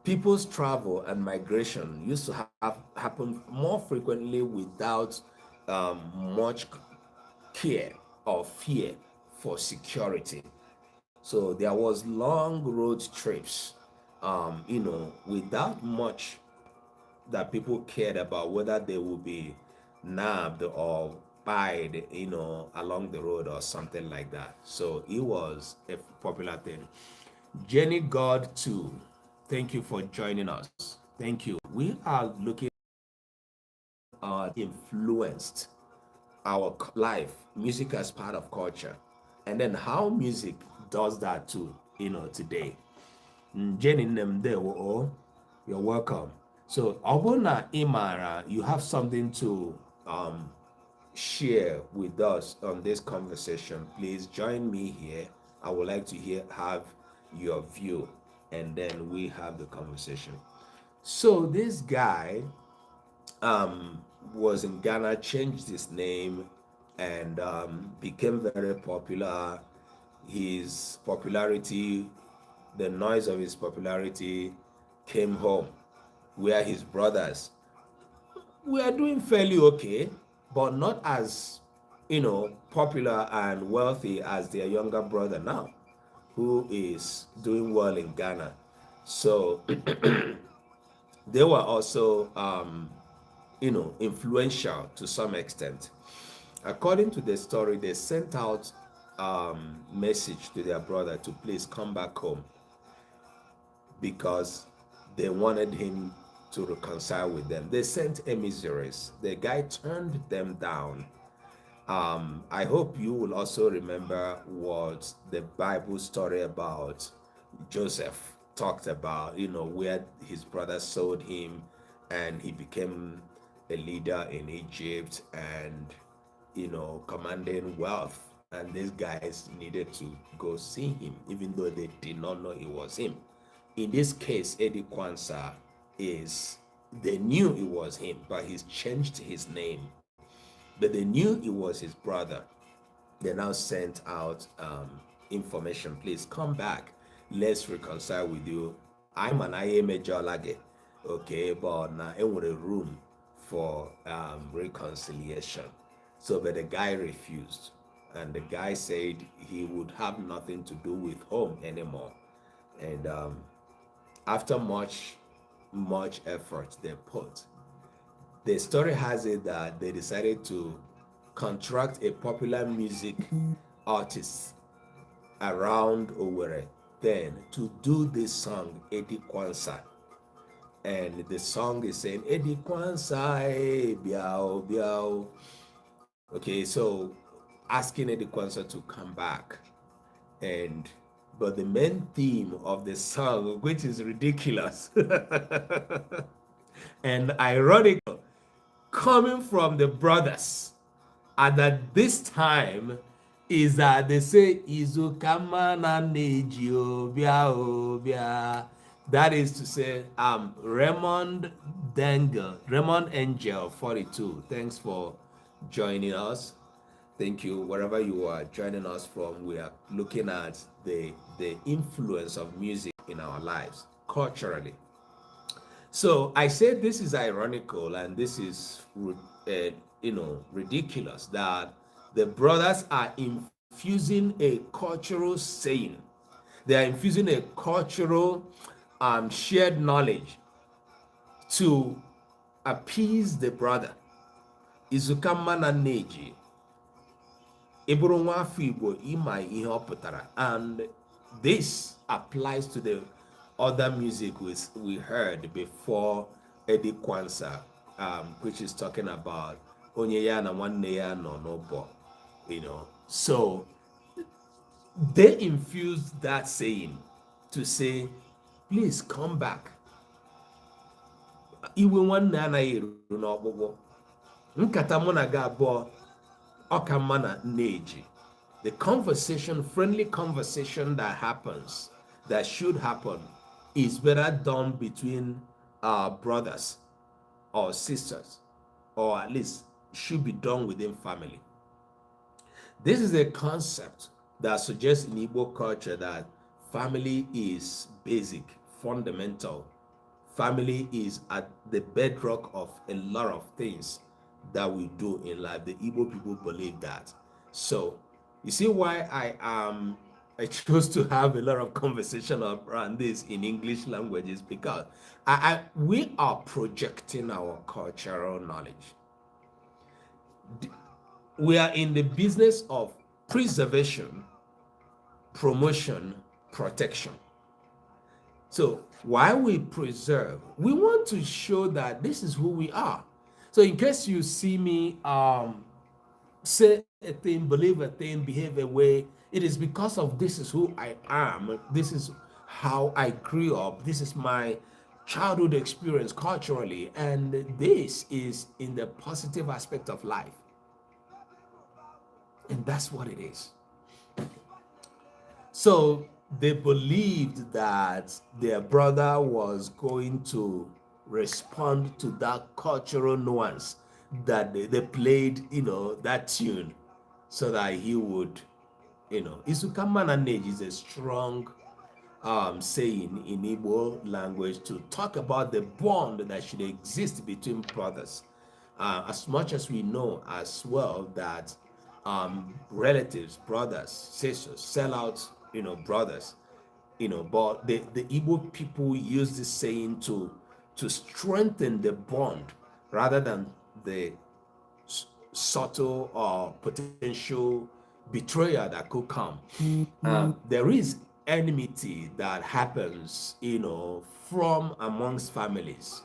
People's travel and migration used to happen more frequently without much care or fear for security. So there was long road trips, without much that people cared about whether they would be nabbed or pied, along the road or something like that. So it was a popular thing. Jenny God too, thank you for joining us. Thank you. We are looking at influenced our life, music as part of culture, and then how music does that too, today. Jenny Nemdewo, you're welcome. So Obona Imara, you have something to share with us on this conversation. Please join me here. I would like to have your view, and then we have the conversation. So this guy was in Ghana, changed his name, and became very popular. His popularity, the noise of his popularity, came home, where his brothers were doing fairly okay, but not as popular and wealthy as their younger brother now, who is doing well in Ghana. So they were also influential to some extent. According to the story, they sent out message to their brother to please come back home because they wanted him to reconcile with them. They sent emissaries. The guy turned them down. I hope you will also remember what the Bible story about Joseph talked about, where his brother sold him and he became a leader in Egypt and, commanding wealth. And these guys needed to go see him, even though they did not know it was him. In this case, Eddie Kwanzaa they knew it was him, but he's changed his name. But they knew it was his brother. They now sent out information. Please come back. Let's reconcile with you. I'm an IMA. Okay, but now it was a room for reconciliation. So, but the guy refused. And the guy said he would have nothing to do with home anymore. And after much effort they put, the story has it that they decided to contract a popular music artist around Owerri then to do this song, Eddie Kwanzaa. And the song is saying, Eddie Kwanzaa, biao, biao. Okay, so asking Eddie Kwanzaa to come back. But the main theme of the song, which is ridiculous and ironic, coming from the brothers, and at this time, is that they say Izukamana Neji Obia. That is to say, Raymond Angel 42. Thanks for joining us. Thank you. Wherever you are joining us from, we are looking at the influence of music in our lives culturally. So I said this is ironical and this is ridiculous that the brothers are infusing a cultural saying. They are infusing a cultural shared knowledge to appease the brother. Izukamana Neji. And this applies to the other music we heard before Eddie Kwanzaa, which is talking about Onye na nwanne ya no nobo, So they infused that saying to say, please come back. Iwe nwanne anaghị eru n'ọkpụkpụ. Nkata mụ na gị abụọ Okamana Neji. The conversation, friendly conversation that should happen, is better done between brothers or sisters, or at least should be done within family. This is a concept that suggests in Igbo culture that family is basic, fundamental. Family is at the bedrock of a lot of things that we do in life. The Igbo people believe that. So you see why I chose to have a lot of conversation around this in English languages, because we are projecting our cultural knowledge. We are in the business of preservation, promotion, protection. So while we preserve, we want to show that this is who we are. So in case you see me say a thing, believe a thing, behave a way, it is because of this is who I am. This is how I grew up. This is my childhood experience culturally. And this is in the positive aspect of life. And that's what it is. So they believed that their brother was going to respond to that cultural nuance that they played, that tune, so that he would, Isukama Nanej is a strong saying in Igbo language to talk about the bond that should exist between brothers. As much as we know as well that relatives, brothers, sisters, sell out, brothers, but the Igbo people use this saying to strengthen the bond rather than the subtle or potential betrayal that could come. There is enmity that happens, from amongst families.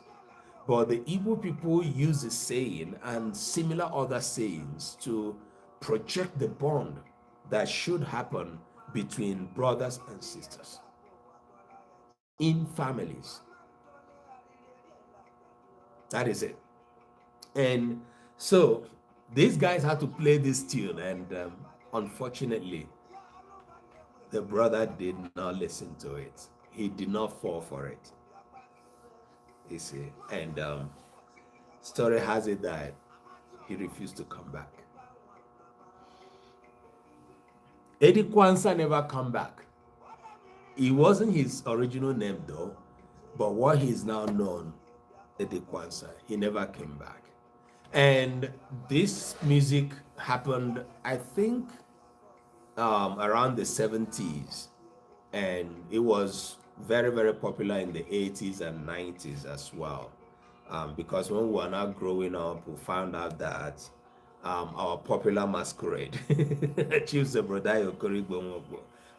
But the Igbo people use the saying and similar other sayings to project the bond that should happen between brothers and sisters in families. That is it. And so these guys had to play this tune, and unfortunately, the brother did not listen to it. He did not fall for it. You see, and story has it that he refused to come back. Eddie Kwanzaa never come back. It wasn't his original name though, but what he's now known, Eddie Kwanzaa, he never came back. And this music happened, I think, around the 70s, and it was very, very popular in the 80s and 90s as well. Because when we were now growing up, we found out that our popular masquerade, Chief Zebrodaya Okorigbo,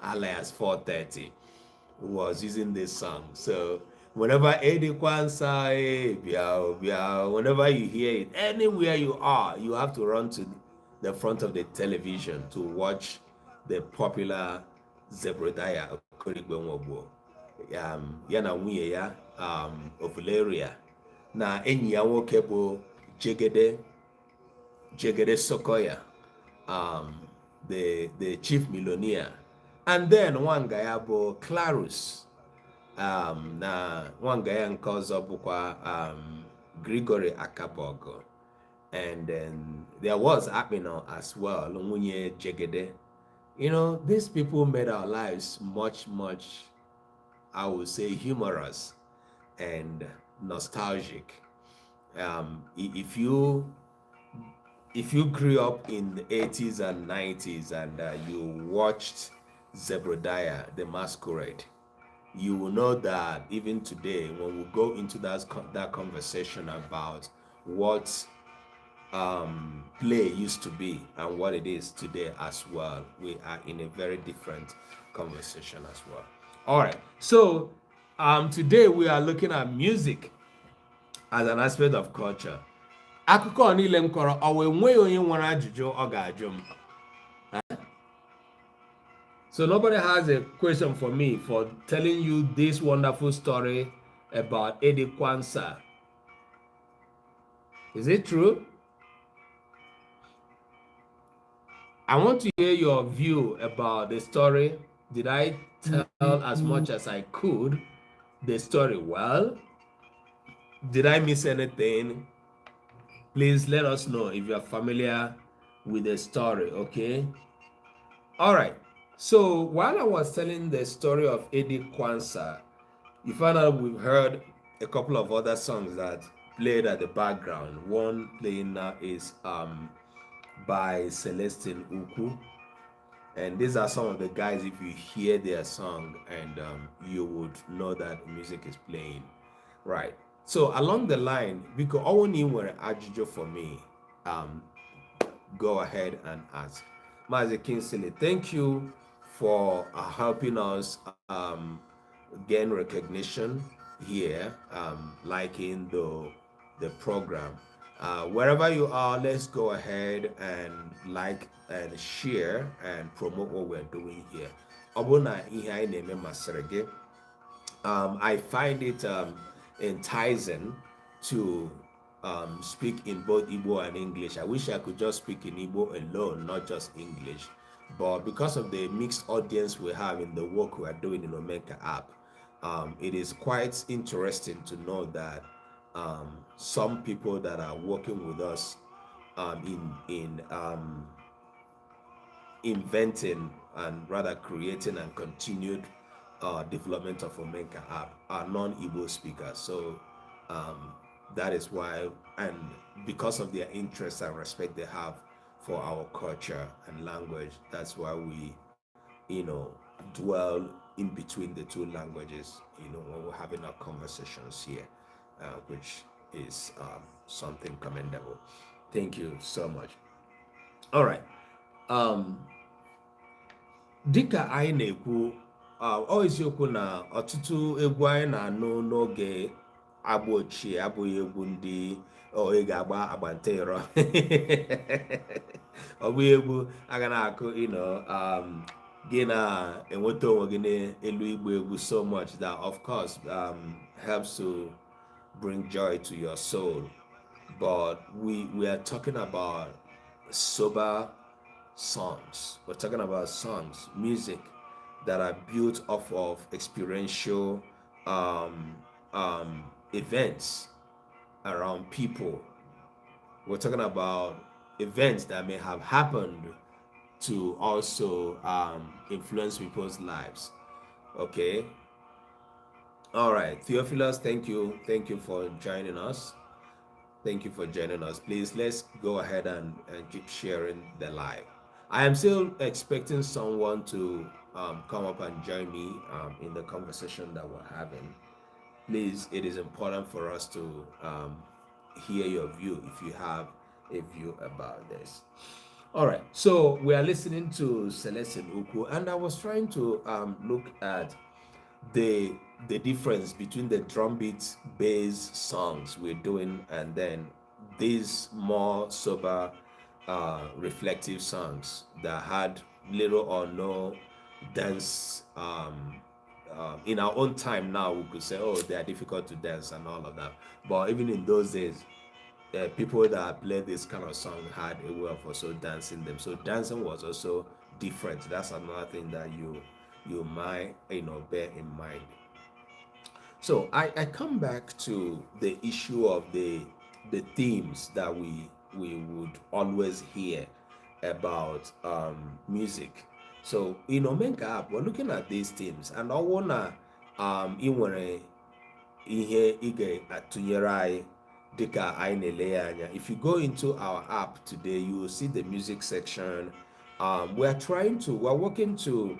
alias 430, was using this song. So whenever Eddie Kwanzaa, whenever you hear it, anywhere you are, you have to run to the front of the television to watch the popular Zebrodaya Okorigbo. Ya na nwunye ya Ovularia na enyi ya nwoke bụ Jegede Sokoya, the chief millionaire, and then nwanga ya bụ Clarus, na nwanga ya nke ọzọ bụkwa Gregory Akabogo, and then there was Akpino as well, nwunye Jegede. These people made our lives much, I would say, humorous and nostalgic. If you grew up in the 80s and 90s and you watched Zebrodaya, the Masquerade, you will know that even today, when we go into that conversation about what play used to be and what it is today as well, we are in a very different conversation as well. All right, so today we are looking at music as an aspect of culture. Akụkọ niile m kọrọ, ọ wee nwee onye nwere ajụjụ ọ ga-ajụ m. So nobody has a question for me for telling you this wonderful story about Eddie Kwanzaa. Is it true? I want to hear your view about the story. Did I tell as much as I could the story well? Did I miss anything? Please let us know if you are familiar with the story, okay? All right. So while I was telling the story of Eddie Kwanzaa, you found out we've heard a couple of other songs that played at the background. One playing now is by Celestine Uku, and these are some of the guys. If you hear their song, and you would know that music is playing, right? So along the line, because all we were ajujo for me, go ahead and ask. Mazi Kingsley, thank you for helping us gain recognition here, liking the program. Wherever you are, let's go ahead and like and share and promote what we're doing here. I find it enticing to speak in both Igbo and English. I wish I could just speak in Igbo alone, not just English. But because of the mixed audience we have in the work we are doing in Omenka app, it is quite interesting to know that some people that are working with us in inventing and rather creating and continued development of Omenka app are non-Igbo speakers. So that is why, and because of their interest and respect they have for our culture and language, that's why we, dwell in between the two languages, when we're having our conversations here, which is something commendable. Thank you so much. All right. Dịka anyị na-ekwu, ọ eziokwu na ọtụtụ egwu anyị na-anụ n'oge agba ochie abụghị egwu ndị ị ga-agba agbantero ọ bụghị egwu aga na-akụ gị na-enweta onwe gị n'elu igba egwu so much that of course helps to bring joy to your soul, but we are talking about sober songs. We're talking about songs, music that are built off of experiential events around people. We're talking about events that may have happened to also influence people's lives. Okay. All right, Theophilus, thank you for joining us. Thank you for joining us. Please, let's go ahead and keep sharing the live. I am still expecting someone to come up and join me in the conversation that we're having. Please, it is important for us to hear your view if you have a view about this. All right, so we are listening to Celestin Uku, and I was trying to look at the difference between the drum beat based songs we're doing and then these more sober reflective songs that had little or no dance. In our own time now, we could say, oh, they are difficult to dance and all of that. But even in those days, people that played this kind of song had a way of also dancing them. So dancing was also different. That's another thing that you might bear in mind. So I come back to the issue of the themes that we would always hear about music. So in Omenka app, we're looking at these themes, and I wanna inwere ihe ige atunyere dika anya. If you go into our app today, you will see the music section. We're working to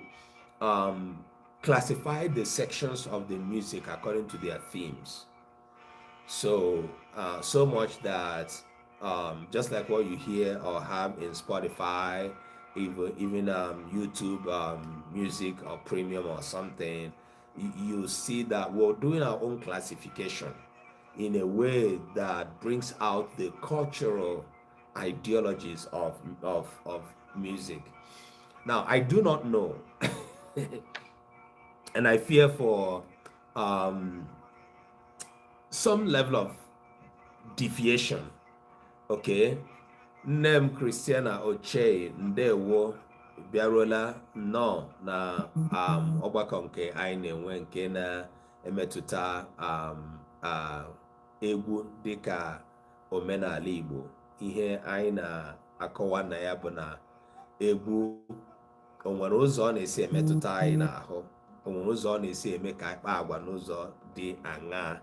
classify the sections of the music according to their themes. So so much that just like what you hear or have in Spotify, even YouTube music or premium or something, you see that we're doing our own classification in a way that brings out the cultural ideologies of music. Now, I do not know, and I fear for some level of deviation. Okay, name Christiana Oche ndewo bịaruola nnọọ na ọgbakọ nke anyị na-enwe nke na-emetụta egwu dịka omenala Igbo. Ihe anyị na-akọwa na ya bụ na egwu onwere ụzọ ọ na-esi emetụta anyị n'ahụ, onwere ụzọ ọ na-esi eme ka anyị kpaa agwa n'ụzọ dị aṅaa.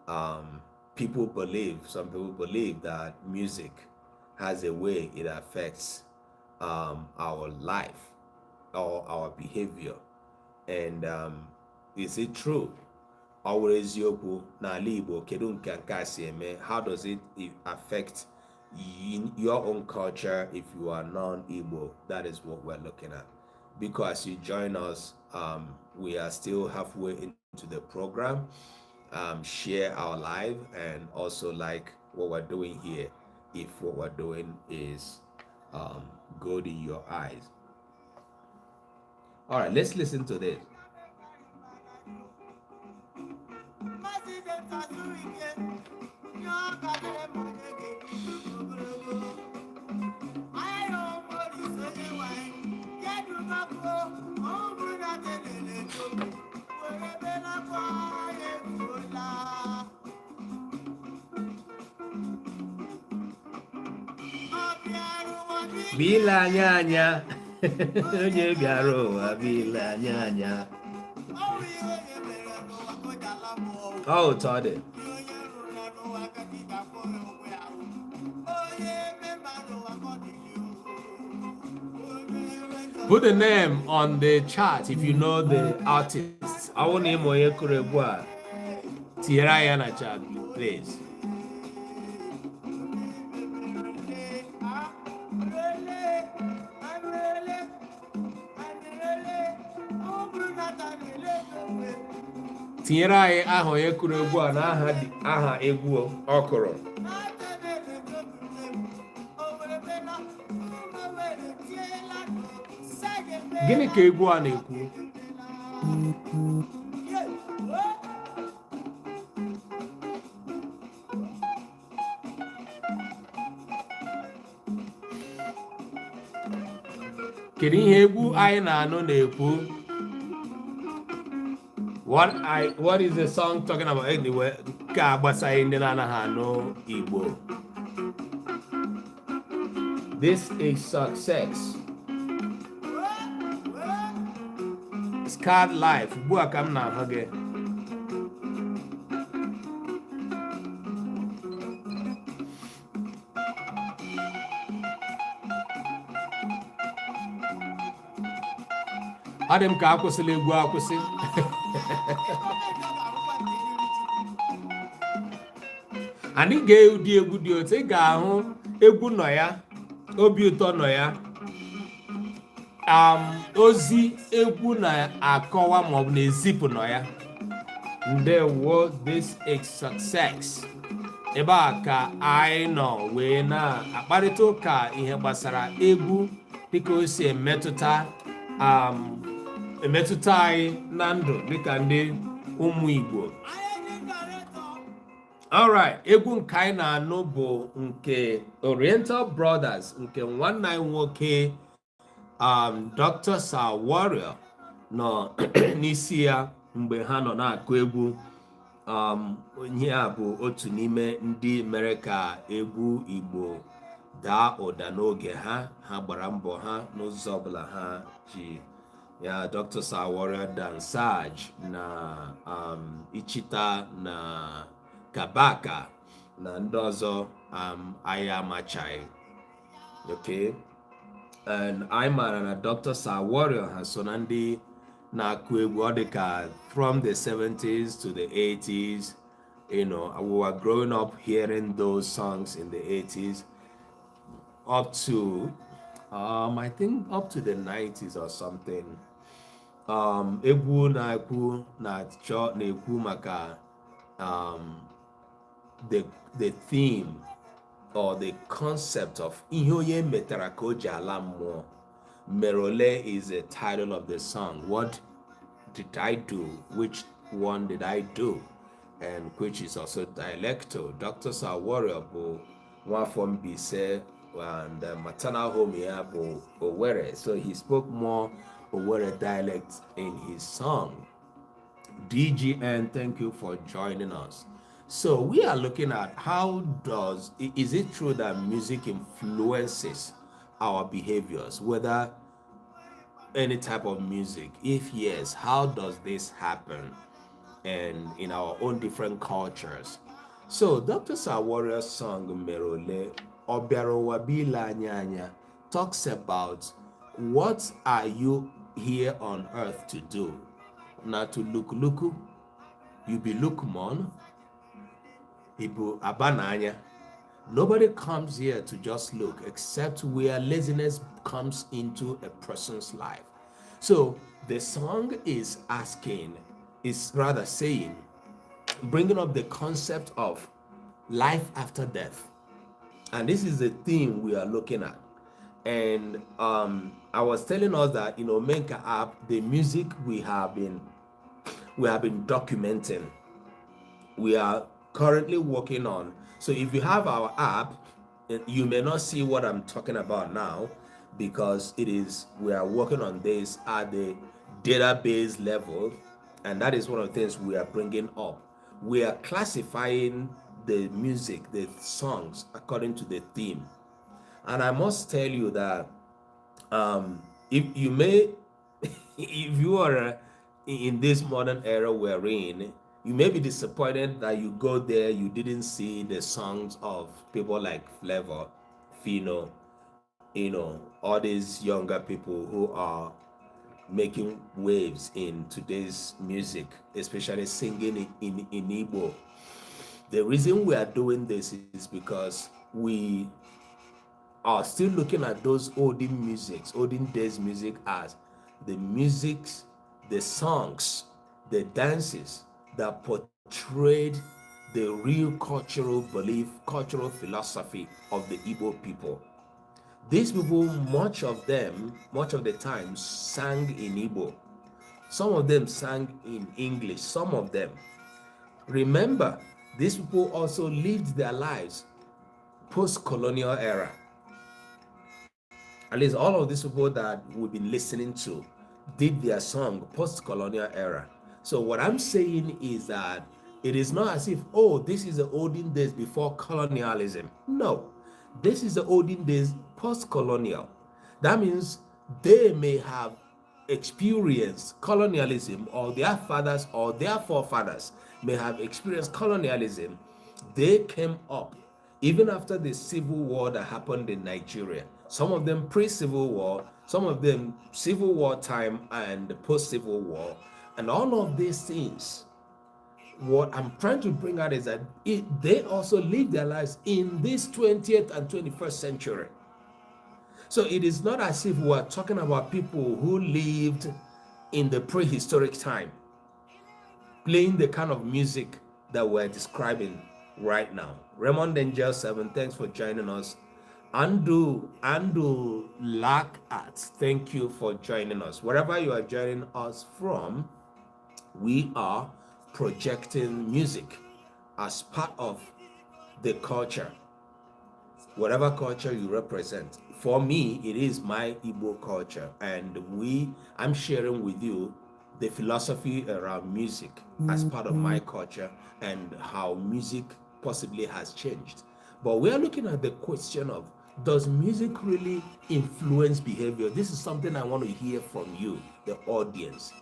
Some people believe that music has a way it affects our life or our behavior. And is it true? Always eziokwu n'ala Igbo, kedu nke a si eme? How does it affect your own culture if you are non-Igbo? That is what we're looking at. Because you join us, we are still halfway into the program. Share our live and also like what we're doing here if what we're doing is good in your eyes. All right, let's listen to this. Bila anya anya. Onye bịara ụwa bila anya anya. Oh, Toddy. Put the name on the chart if you know the artists. I want him Oye Kurebwa. Tierra Yana chat, please. Tinyere anyị aha onye kụrụ egwu a na aha egwu ọ kụrụ. Gịnị ka egwu a na-ekwu? Kedu ihe egwu anyị na-anụ na-ekwu? What is the song talking about anyway? Ka gbasara ndị na-anaghị anụ Igbo. This is success. Scarred life. Ugbu a ka m na-ahụ gị. Ọ dị m ka akwụsịla egwu akwụsị. Anyị ga-edi egwu dị otu ị ga-ahụ egwu nọ ya, obi ụtọ nọ ya, ozi egwu na-akọwa maọbụ na-ezipụ nọ ya. Ndewo, this is success. Ebe a ka anyị nọ wee na-akparịta ụka ihe gbasara egwu dịka o si emetụta anyị na ndụ dịka ndị ụmụ Igbo. Alright, egwu nke anyị na-anụ bụ nke Oriental Brothers nke nwanne anyị nwoke Dr. Sir Warrior nọ n'isi ya mgbe ha nọ na-akụ egwu. Onye a bụ otu n'ime ndị mere ka egwu Igbo daa ụda n'oge ha gbara mbọ ha n'ụzọ ọbụla ha ji ya. Dr. Sir Warrior Dansaj na Ichita na Kabaka na ndị ọzọ anyị amachaghị. Okay, and anyị mara na Dr. Sir Warrior ha so na ndị na-akụ egwu ọ dịka from the 70s to the 80s. You know, we were growing up hearing those songs in the 80s up to I think up to the 90s or something. Egwu na-ekwu na-ekwu maka the theme or the concept of ihe onye metara ka o ji ala mmụọ. Merole is the title of the song. What did I do? Which one did I do? And which is also dialectal. Dr. Sir Warrior bụ nwa from Bise and the maternal home here bụ Owerri. So he spoke more Owerri dialect in his song. DGN, thank you for joining us. So we are looking at is it true that music influences our behaviors, whether any type of music? If yes, how does this happen and in our own different cultures? So Dr. Sir Warrior's song Merole Obiarowa Bila Nyanya talks about what are you here on earth to do? Not to look, you be lookmon, ibu abananya. Nobody comes here to just look except where laziness comes into a person's life. So the song is saying, bringing up the concept of life after death. And this is the theme we are looking at. And I was telling us that in Omenka app, the music we have been documenting, we are currently working on. So if you have our app, you may not see what I'm talking about now because we are working on this at the database level, and that is one of the things we are bringing up. We are classifying the music, the songs, according to the theme. And I must tell you that if you may, if you are in this modern era we're in, you may be disappointed that you go there, you didn't see the songs of people like Flavor, Fino, all these younger people who are making waves in today's music, especially singing in Igbo. The reason we are doing this is because we are still looking at those olden days music as the musics, the songs, the dances that portrayed the real cultural belief, cultural philosophy of the Igbo people. These people, much of the time, sang in Igbo. Some of them sang in English, some of them. Remember, these people also lived their lives post-colonial era. At least all of these people that we've been listening to did their song post-colonial era. So what I'm saying is that it is not as if, oh, this is the olden days before colonialism. No, this is the olden days post-colonial. That means they may have experienced colonialism, or their fathers or their forefathers may have experienced colonialism. They came up even after the civil war that happened in Nigeria. Some of them pre-civil war, some of them civil war time and post-civil war. And all of these things, what I'm trying to bring out is that they also live their lives in this 20th and 21st century. So it is not as if we're talking about people who lived in the prehistoric time, playing the kind of music that we're describing right now. Raymond Angel 7, thanks for joining us. Andu Lack Arts, thank you for joining us. Wherever you are joining us from, we are projecting music as part of the culture, whatever culture you represent. For me, it is my Igbo culture, and I'm sharing with you the philosophy around music as part of my culture and how music possibly has changed. But we are looking at the question of, does music really influence behavior? This is something I want to hear from you, the audience.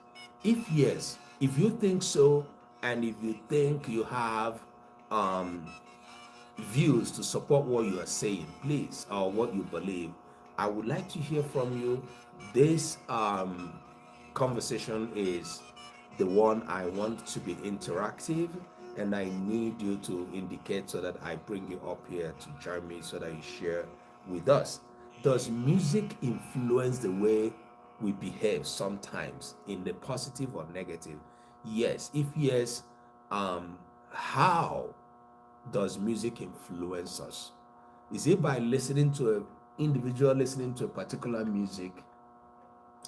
If yes, if you think so, and if you think you have views to support what you are saying, please, or what you believe, I would like to hear from you. This conversation is the one I want to be interactive, and I need you to indicate so that I bring you up here to join me so that you share with us. Does music influence the way we behave sometimes, in the positive or negative? Yes. If yes, how does music influence us? Is it by listening to an individual, listening to a particular music,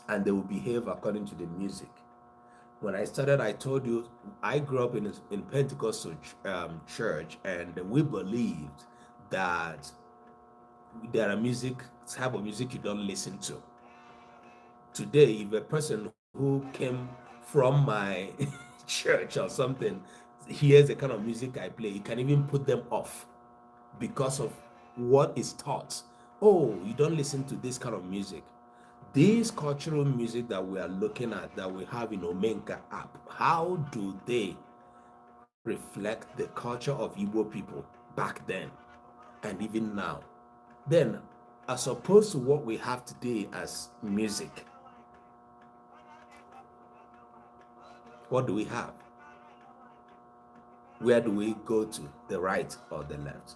and they will behave according to the music? When I started, I told you I grew up in Pentecostal church, and we believed that there are type of music you don't listen to. Today, if a person who came from my church or something hears the kind of music I play, it can even put them off because of what is taught. Oh, you don't listen to this kind of music. This cultural music that we are looking at, that we have in Omenka app, how do they reflect the culture of Igbo people back then and even now? Then, as opposed to what we have today as music, what do we have? Where do we go to, the right or the left?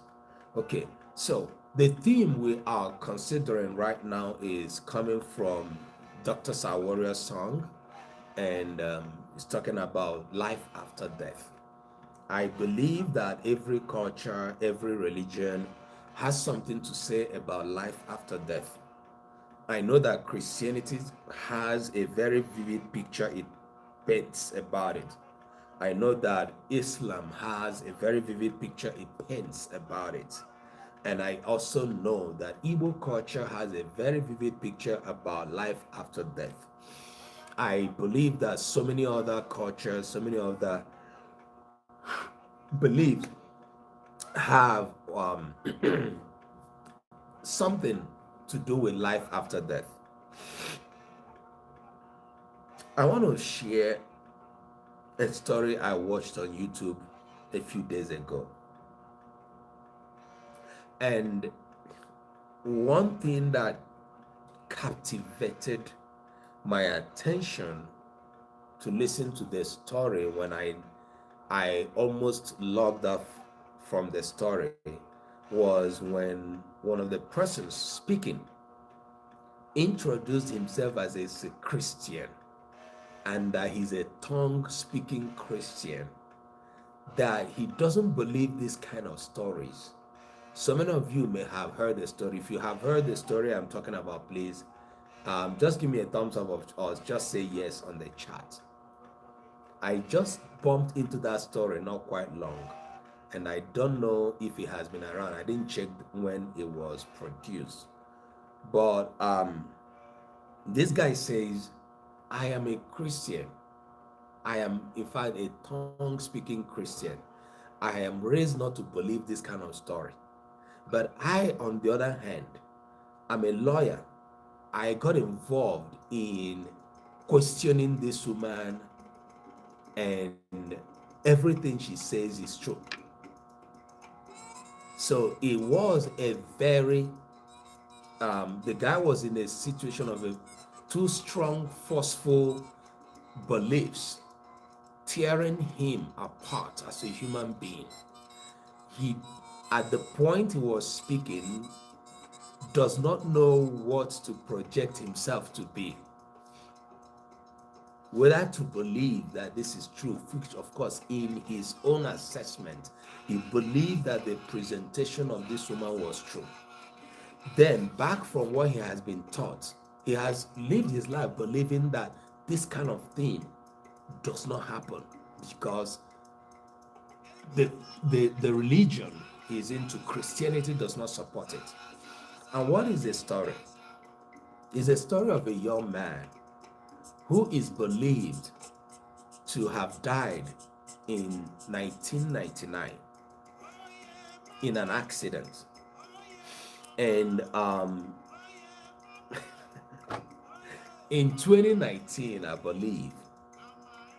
Okay, so the theme we are considering right now is coming from Dr. Sawaria's song, and it's talking about life after death. I believe that every culture, every religion has something to say about life after death. I know that Christianity has a very vivid picture it paints about it. I know that Islam has a very vivid picture it paints about it. And I also know that Igbo culture has a very vivid picture about life after death. I believe that so many other cultures, so many other beliefs have something to do with life after death. I want to share a story I watched on YouTube a few days ago. And one thing that captivated my attention to listen to the story when I almost logged off from the story was when one of the persons speaking introduced himself as a Christian, and that he's a tongue-speaking Christian, that he doesn't believe this kind of stories. So many of you may have heard the story. If you have heard the story I'm talking about, please just give me a thumbs up or just say yes on the chat. I just bumped into that story not quite long, and I don't know if it has been around. I didn't check when it was produced. But this guy says, I am a Christian. I am, in fact, a tongue-speaking Christian. I am raised not to believe this kind of story. But I, on the other hand, am a lawyer. I got involved in questioning this woman, and everything she says is true. So it was a very, the guy was in a situation of two strong, forceful beliefs tearing him apart as a human being. He, at the point he was speaking, does not know what to project himself to be, whether to believe that this is true, which of course in his own assessment he believed that the presentation of this woman was true. Then, back from what he has been taught, he has lived his life believing that this kind of thing does not happen because the religion he's into, Christianity, does not support it. And what is the story? It's a story of a young man who is believed to have died in 1999 in an accident. And in 2019, I believe,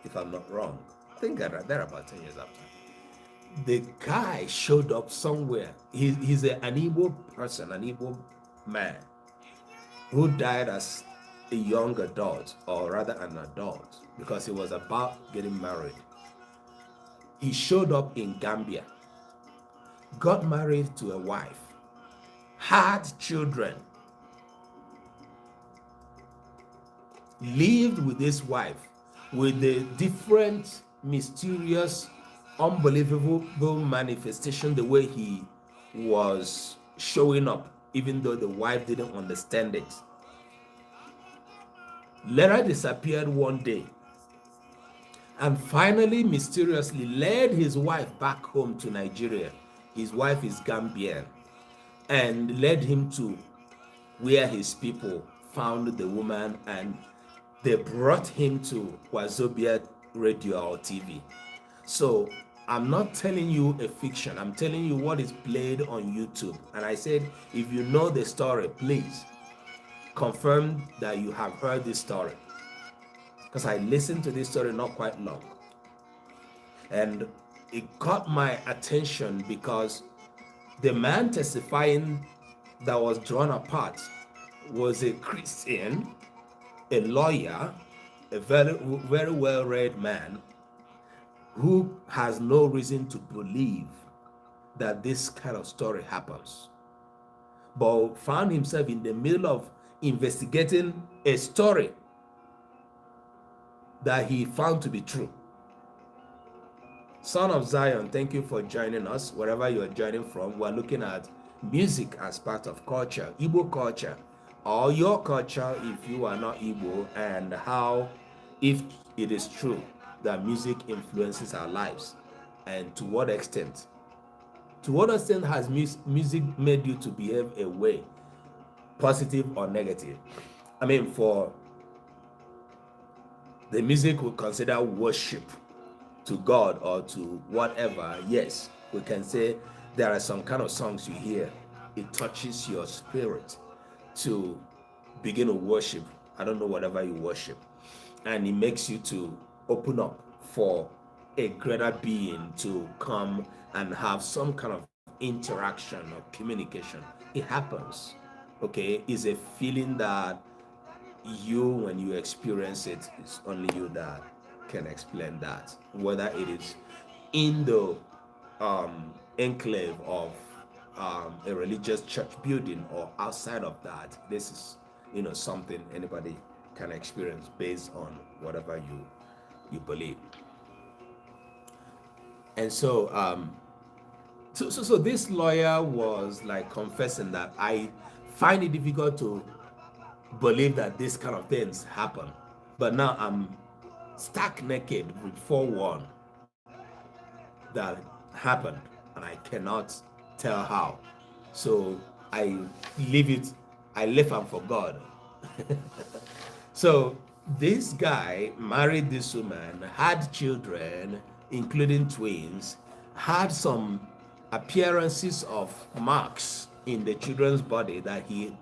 if I'm not wrong, I think they're about 10 years after, the guy showed up somewhere. He's an Igbo person, an Igbo man, who died as a young adult, or rather an adult, because he was about getting married. He showed up in Gambia, got married to a wife, had children, lived with his wife with the different, mysterious, unbelievable manifestation, the way he was showing up, even though the wife didn't understand it. Later disappeared one day, and finally mysteriously led his wife back home to Nigeria. His wife is Gambian, and led him to where his people found the woman, and they brought him to Wazobia radio or TV. So I'm not telling you a fiction, I'm telling you what is played on YouTube. And I said, if you know the story, please confirm that you have heard this story, because I listened to this story not quite long, and it caught my attention because the man testifying that was drawn apart was a Christian, a lawyer, a very, very well-read man who has no reason to believe that this kind of story happens, but found himself in the middle of investigating a story that he found to be true. Son of Zion, thank you for joining us. Wherever you are joining from, we're looking at music as part of culture, Igbo culture, or your culture if you are not Igbo, and how, if it is true that music influences our lives, and to what extent. To what extent has music made you to behave a way, positive or negative? I mean, for the music we consider worship to God or to whatever, yes, we can say there are some kind of songs you hear it touches your spirit to begin to worship. I don't know, whatever you worship. And it makes you to open up for a greater being to come and have some kind of interaction or communication. It happens. Okay, it's a feeling that you, when you experience it, it's only you that can explain that. Whether it is in the enclave of a religious church building or outside of that, this is, something anybody can experience based on whatever you believe. And so so this lawyer was like confessing that I find it difficult to believe that this kind of things happen, but now I'm stark naked with 4-1 that happened, and I cannot tell how. So I leave it, I left am for God. So this guy married this woman, had children, including twins, had some appearances of marks in the children's body that he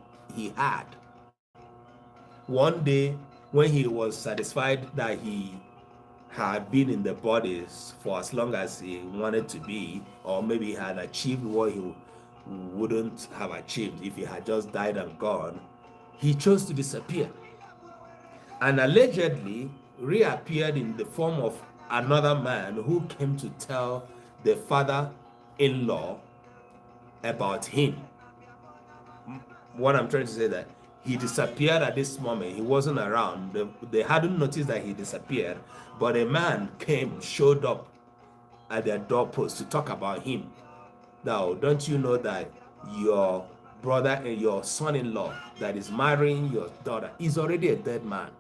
had. One day, when he was satisfied that he had been in the bodies for as long as he wanted to be, or maybe he had achieved what he wouldn't have achieved if he had just died and gone, he chose to disappear and allegedly reappeared in the form of another man who came to tell the father-in-law about him. What I'm trying to say that he disappeared at this moment. He wasn't around. They hadn't noticed that he disappeared, but a man showed up at their doorpost to talk about him. Now, don't you know that your brother and your son-in-law that is marrying your daughter is already a dead man?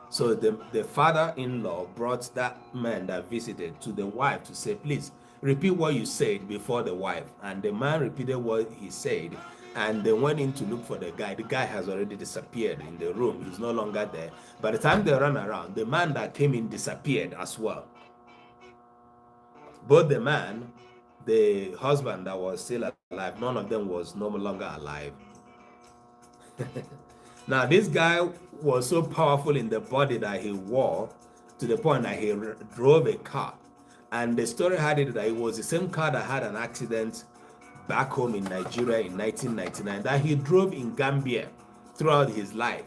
So the father-in-law brought that man that visited to the wife to say, please repeat what you said before the wife. And the man repeated what he said, and they went in to look for the guy. The guy has already disappeared in the room. He's no longer there. By the time they ran around, the man that came in disappeared as well. Both the man, the husband that was still alive, none of them was no longer alive. Now, this guy was so powerful in the body that he wore to the point that he drove a car. And the story had it that it was the same car that had an accident back home in Nigeria in 1999 that he drove in Gambia throughout his life.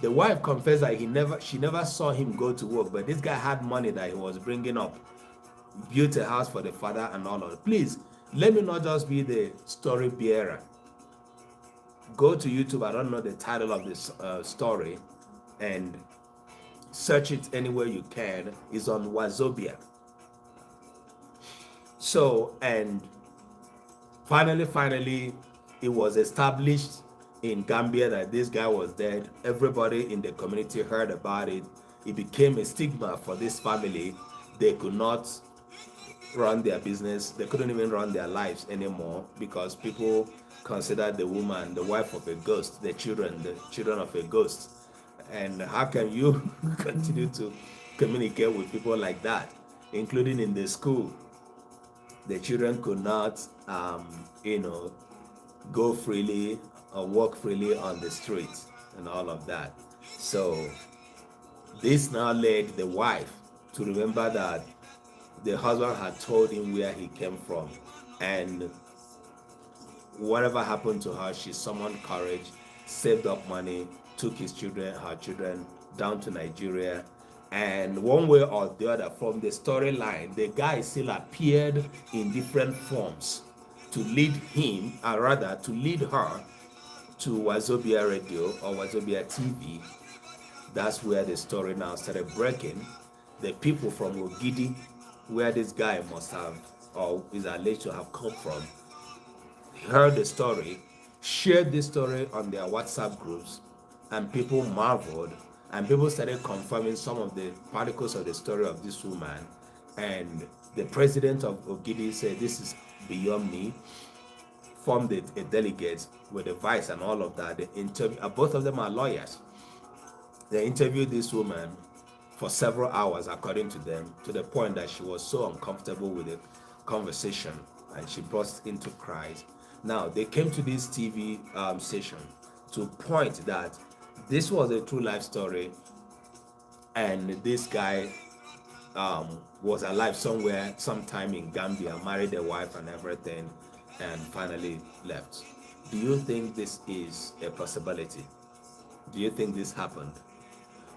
The wife confessed that she never saw him go to work, but this guy had money that he was bringing up, built a house for the father and all of it. Please, let me not just be the story bearer. Go to YouTube, I don't know the title of this story, and search it anywhere you can. It's on Wazobia. So, and finally, it was established in Gambia that this guy was dead. Everybody in the community heard about it. It became a stigma for this family. They could not run their business. They couldn't even run their lives anymore because people considered the woman the wife of a ghost, the children of a ghost. And how can you continue to communicate with people like that, including in the school? The children could not, go freely or walk freely on the streets and all of that. So this now led the wife to remember that the husband had told him where he came from, and whatever happened to her, she summoned courage, saved up money, took her children down to Nigeria. And one way or the other, from the storyline, the guy still appeared in different forms to lead him, or rather to lead her to Wazobia Radio or Wazobia TV. That's where the story now started breaking. The people from Ogidi, where this guy must have, or is alleged to have come from, heard the story, shared this story on their WhatsApp groups, and people marveled, and people started confirming some of the particles of the story of this woman. And the president of Ogidi said, this is beyond me, formed a delegate with the vice and all of that. They both of them are lawyers. They interviewed this woman for several hours, according to them, to the point that she was so uncomfortable with the conversation and she burst into cries. Now they came to this TV station to point that this was a true life story, and this guy was alive somewhere, sometime in Gambia, married a wife and everything, and finally left. Do you think this is a possibility? Do you think this happened?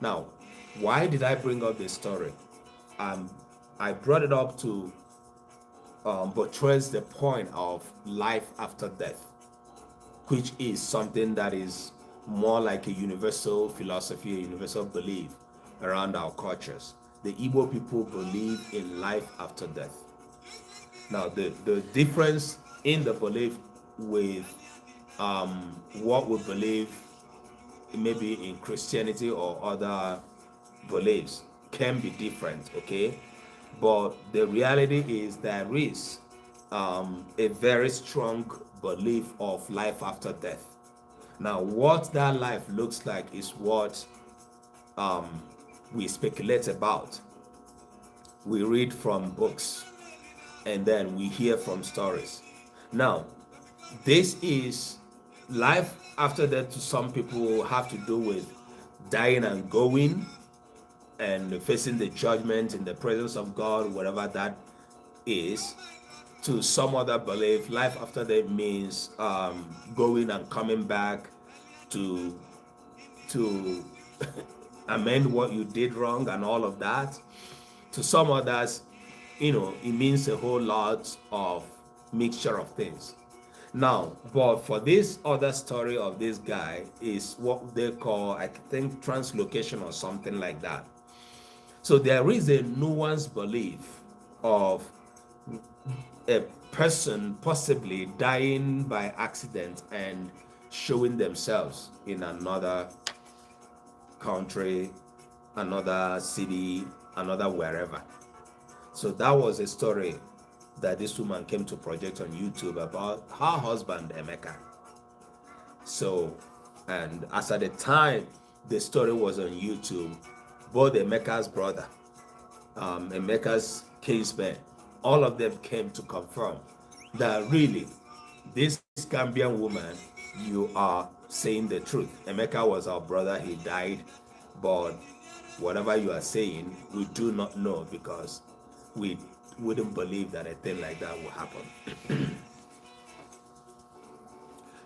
Now, why did I bring up this story? I brought it up to buttress the point of life after death, which is something that is more like a universal philosophy, a universal belief around our cultures. The Igbo people believe in life after death. Now, the difference in the belief with what we believe maybe in Christianity or other beliefs can be different, okay? But the reality is there is a very strong belief of life after death. Now, what that life looks like is what we speculate about. We read from books, and then we hear from stories. Now, this is life after death. To some people have to do with dying and going and facing the judgment in the presence of God, whatever that is. To some other belief, life after death means going and coming back to amend what you did wrong and all of that. To some others, it means a whole lot of mixture of things. Now, but for this other story of this guy is what they call, I think, translocation or something like that. So there is a nuanced belief of a person possibly dying by accident and showing themselves in another country, another city, another wherever. So that was a story that this woman came to project on YouTube about her husband Emeka. So, and as at the time the story was on YouTube, both Emeka's brother, Emeka's kinsman, all of them came to confirm that really this Gambian woman, you are saying the truth. Emeka was our brother, he died, but whatever you are saying, we do not know, because we wouldn't believe that a thing like that would happen.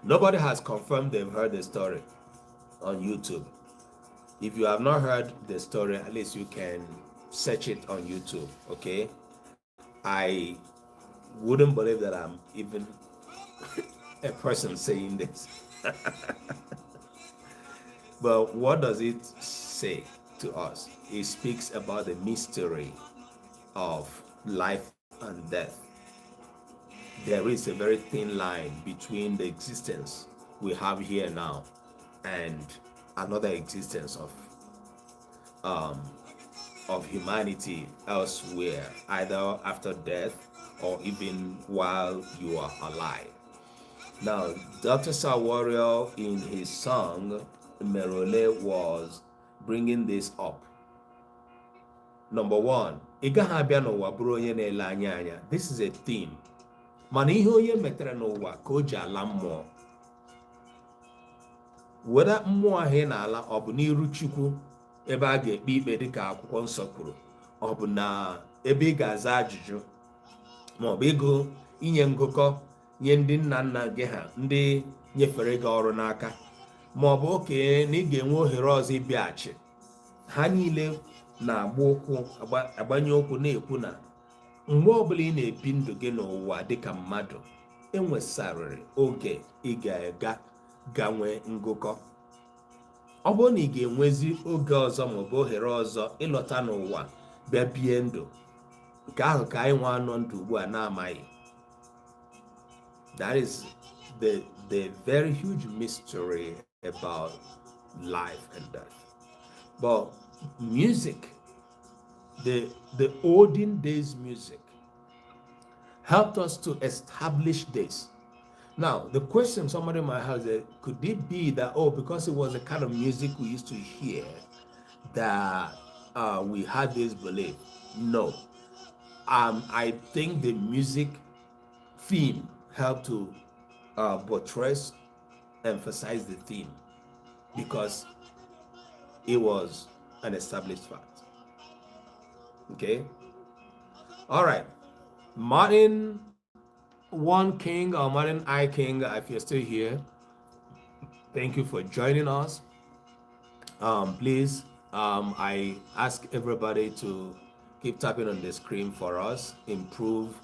Nobody has confirmed they've heard the story on YouTube. If you have not heard the story, at least you can search it on YouTube, okay? I wouldn't believe that I'm even a person saying this. But what does it say to us? It speaks about the mystery of life and death. There is a very thin line between the existence we have here now and another existence of humanity elsewhere, either after death or even while you are alive. Now, Dr. Sawario in his song Merole was bringing this up. Number one, ị gaghị abịa n'ụwa bụrụ onye na-ele anya anya. This is a theme. Mana ihe onye metere n'ụwa ka o ji ala mmụọ. Weda mmụọ ahụ ị na-ala ọ bụ n'iru Chukwu ebe a ga-ekpe ikpe dịka akwụkwọ nsọ kwuru, ọ bụ na ebe ị ga-aza ajụjụ, ma ọ bụ ịgụ inye ngụkọ nye ndị nna nna gị ha ndị nyefere gị ọrụ n'aka, ma ọ bụ okenye na ị ga-enwe ohere ọzọ ịbịaghachi. Ha niile na-agba ụkwụ agbanye ụkwụ na-ekwu na mgbe ọbụla ị na-ebi ndụ gị n'ụwa dịka mmadụ, enwesarịrị oge ị ga-aga ganwe ngụkọ. Ọ bụrụ na ị ga-enwezi oge ọzọ maọbụ ohere ọzọ ịlọta n'ụwa bịa bie ndụ, nke ahụ ka anyị nwa anọ ndụ ugbu a na-amaghị. That is the very huge mystery about life and death. But music, the olden days music, helped us to establish this. Now, the question somebody might have is, could it be that, because it was the kind of music we used to hear, that we had this belief? No. I think the music theme helped to buttress, emphasize the theme, because it was an established fact. Okay. All right. Martin One King or Martin I King, if you're still here, thank you for joining us. Please, I ask everybody to keep tapping on the screen for us, improve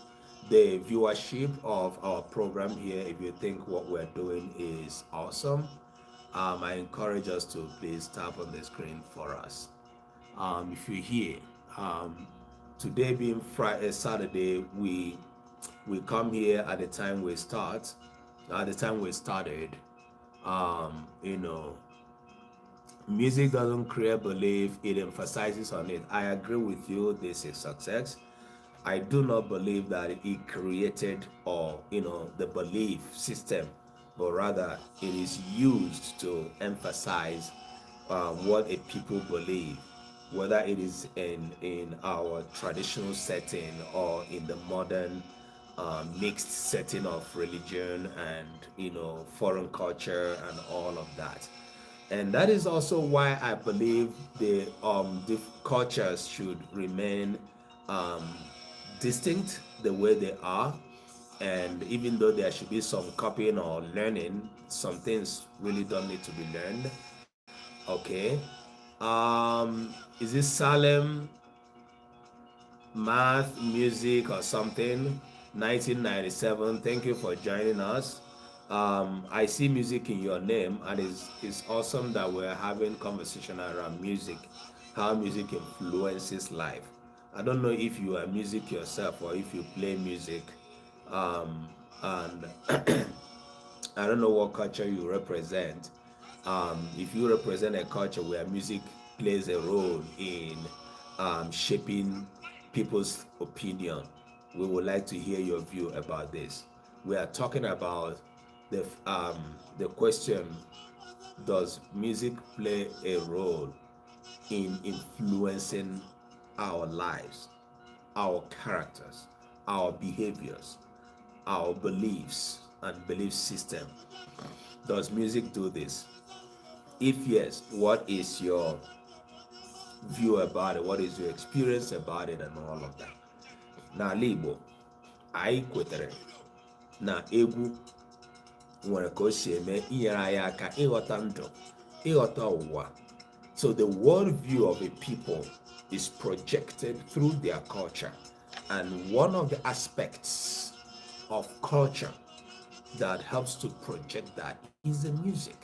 the viewership of our program here. If you think what we're doing is awesome, I encourage us to please tap on the screen for us. If you're here, today being Friday, Saturday, we come here at the time we start. At the time we started, you know, music doesn't create belief, it emphasizes on it. I agree with you, this is success. I do not believe that it created, or you know, the belief system, but rather it is used to emphasize what a people believe, whether it is in our traditional setting or in the modern mixed setting of religion and, you know, foreign culture and all of that. And that is also why I believe the cultures should remain distinct the way they are. And even though there should be some copying or learning, some things really don't need to be learned. Okay. Is this Salem Math Music or something? 1997. Thank you for joining us. I see music in your name, and it's awesome that we're having conversation around music, how music influences life. I don't know if you are music yourself or if you play music, and I don't know what culture you represent. If you represent a culture where music plays a role in shaping people's opinion, we would like to hear your view about this. We are talking about the question: does music play a role in influencing our lives, our characters, our behaviors, our beliefs and belief system? Does music do this? If yes, what is your view about it? What is your experience about it and all of that? N'ala Igbo, anyị kwetere na egwu nwere ka o si eme inyere anyị aka ịghọta ndụ, ịghọta ụwa. So the worldview of a people is projected through their culture, and one of the aspects of culture that helps to project that is the music,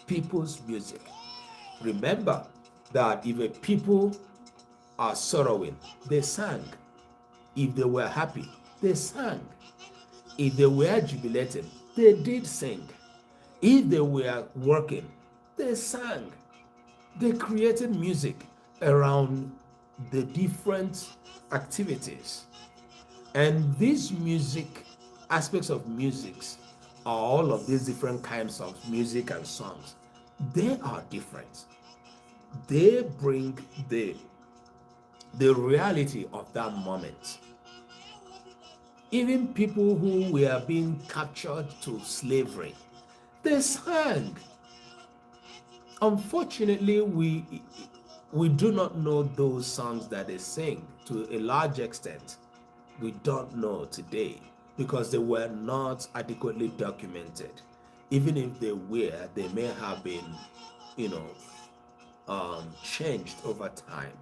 people's music. Remember that if a people are sorrowing, they sang. If they were happy, they sang. If they were jubilating, they did sing. If they were working, they sang. They created music around the different activities. And these music, aspects of music, are all of these different kinds of music and songs. They are different. They bring the reality of that moment. Even people who were being captured to slavery, they sang. Unfortunately, we do not know those songs that they sing. To a large extent, we don't know today because they were not adequately documented. Even if they were, they may have been, you know, changed over time.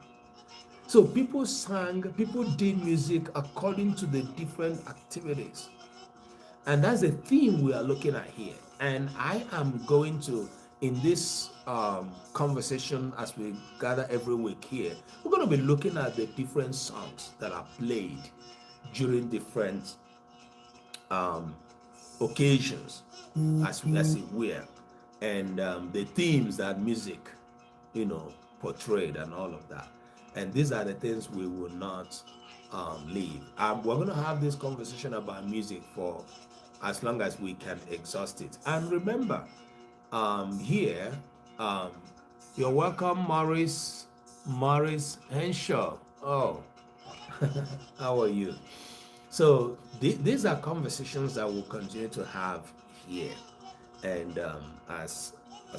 So people sang, people did music according to the different activities. And that's the theme we are looking at here. And I am going to, in this conversation as we gather every week here, we're going to be looking at the different songs that are played during different occasions, as it were, and the themes that music, you know, portrayed and all of that. And these are the things we will not leave. We're going to have this conversation about music for as long as we can exhaust it. And remember, here, you're welcome, Maurice Henshaw. Oh, how are you? So these are conversations that we'll continue to have here, and as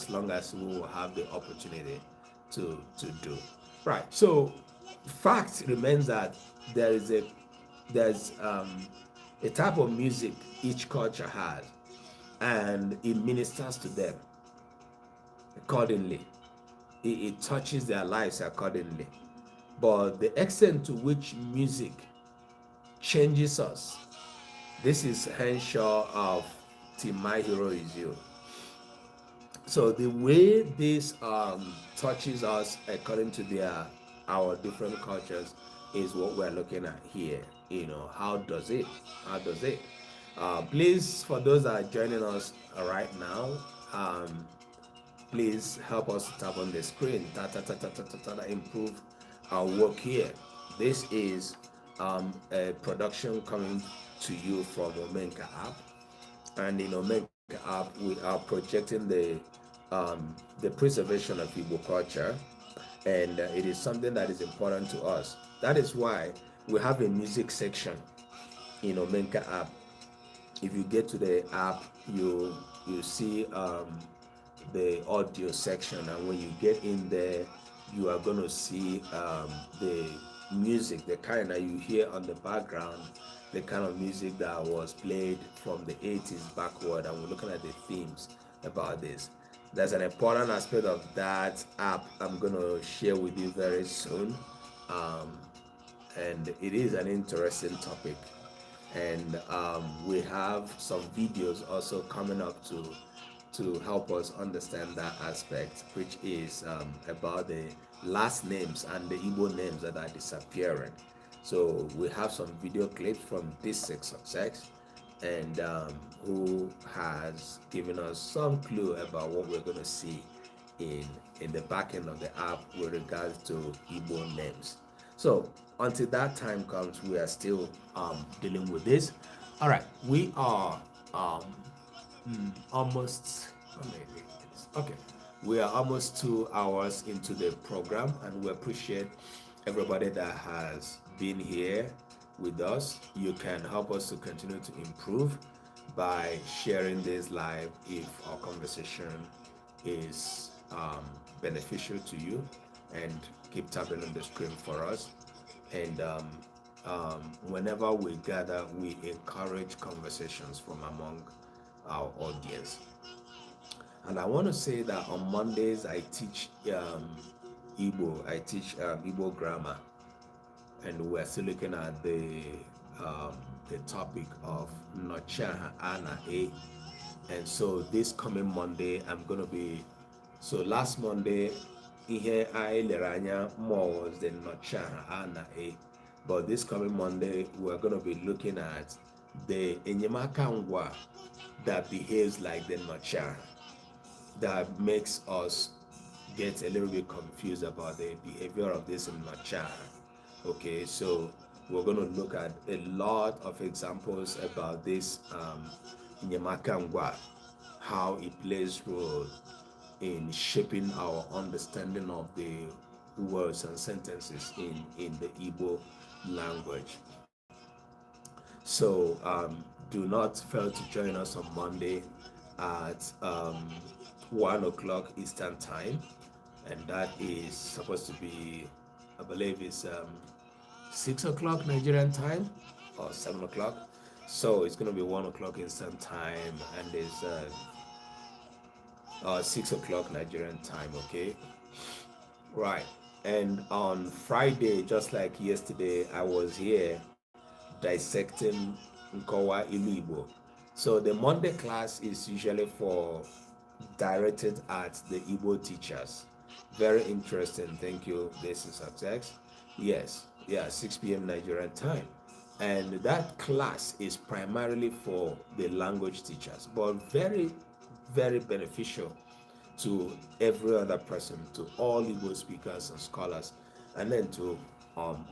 long as we will have the opportunity to do. Right. So fact remains that there's a type of music each culture has, and it ministers to them accordingly. It touches their lives accordingly. But the extent to which music changes us, this is Henshaw of Team My Hero Is You. So the way this touches us according to our different cultures is what we're looking at here. How does it? Please, for those that are joining us right now, please help us tap on the screen. Improve our work here. This is a production coming to you from Omenka app, and in Omenka app we are projecting the preservation of Igbo culture, and it is something that is important to us. That is why we have a music section in Omenka app. If you get to the app, you see the audio section, and when you get in there, you are going to see the music, the kind that you hear on the background, the kind of music that was played from the 80s backward, and we're looking at the themes about this. There's an important aspect of that app I'm going to share with you very soon, and it is an interesting topic, and we have some videos also coming up to help us understand that aspect, which is about the last names and the Igbo names that are disappearing. So we have some video clips from this success, and who has given us some clue about what we're going to see in the back end of the app with regards to Igbo names. So until that time comes, we are still dealing with this. All right, we are almost, okay, we are almost 2 hours into the program, and we appreciate everybody that has been here with us. You can help us to continue to improve by sharing this live if our conversation is beneficial to you, and keep tapping on the screen for us. And whenever we gather, we encourage conversations from among our audience. And I want to say that on Mondays I teach Igbo. I teach Igbo grammar, and we're still looking at the topic of Nochaha Ana A. And so this coming Monday I'm going to be. So last Monday, ihe I leranya more was the Nochaha Ana A. But this coming Monday we're going to be looking at the Enyemaka Ngwa that behaves like the Nochaha, that makes us get a little bit confused about the behavior of this Nochaha. Okay, so we're going to look at a lot of examples about this Enyemaka Ngwa, how it plays role in shaping our understanding of the words and sentences in the Igbo language. So do not fail to join us on Monday at 1 o'clock Eastern time, and that is supposed to be, I believe it's 6 o'clock Nigerian time or 7 o'clock. So it's going to be 1 o'clock Eastern time, and it's 6 o'clock Nigerian time. Okay, right. And on Friday, just like yesterday, I was here dissecting Nkowa Ilu Igbo. So the Monday class is usually directed at the Igbo teachers. Very interesting. Thank you. This is success. Yes, yeah, 6 p.m. Nigerian time. And that class is primarily for the language teachers, but very, very beneficial to every other person, to all Igbo speakers and scholars, and then to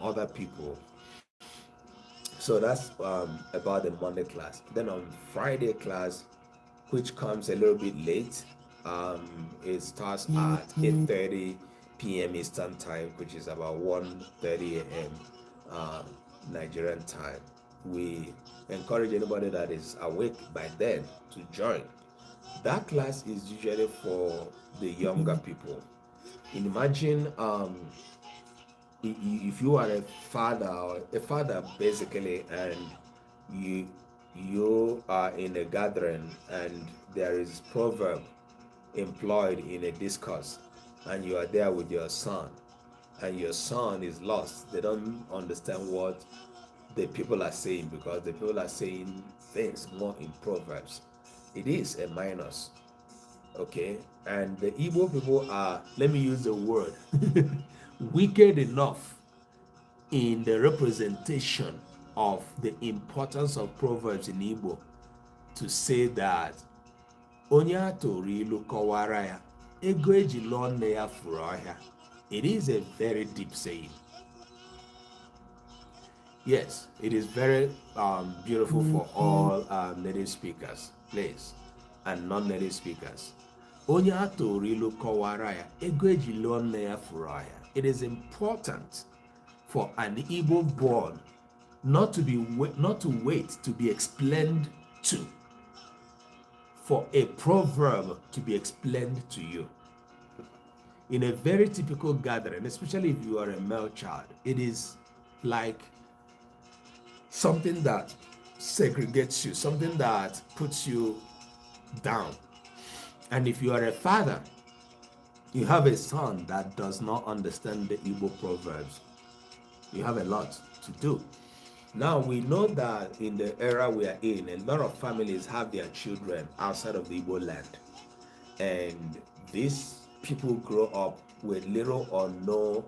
other people. So that's about the Monday class. Then on Friday class, which comes a little bit late, it starts at 8:30 p.m. Eastern time, which is about 1:30 a.m. Nigerian time. we encourage anybody that is awake by then to join. That class is usually for the younger people. Imagine if you are a father basically, and you are in a gathering and there is proverb employed in a discourse, and you are there with your son, and your son is lost. They don't understand what the people are saying, because the people are saying things more in proverbs. It is a minus, okay? And the Igbo people are, let me use the word, wicked enough in the representation of the importance of proverbs in Igbo to say that onye atụrụ ilu kọwara ya, ego eji lụọ nne ya furu ọhịa. It is a very deep saying. Yes, it is very beautiful for all native speakers, please, and non-native speakers. Onye atụrụ ilu kọwara ya, ego eji lụọ nne ya furu ọhịa. It is important for an Igbo born not to wait to be explained to, for a proverb to be explained to you. In a very typical gathering, especially if you are a male child, it is like something that segregates you, something that puts you down. And if you are a father, you have a son that does not understand the Igbo proverbs, you have a lot to do. Now, we know that in the era we are in, a lot of families have their children outside of the Igbo land. And these people grow up with little or no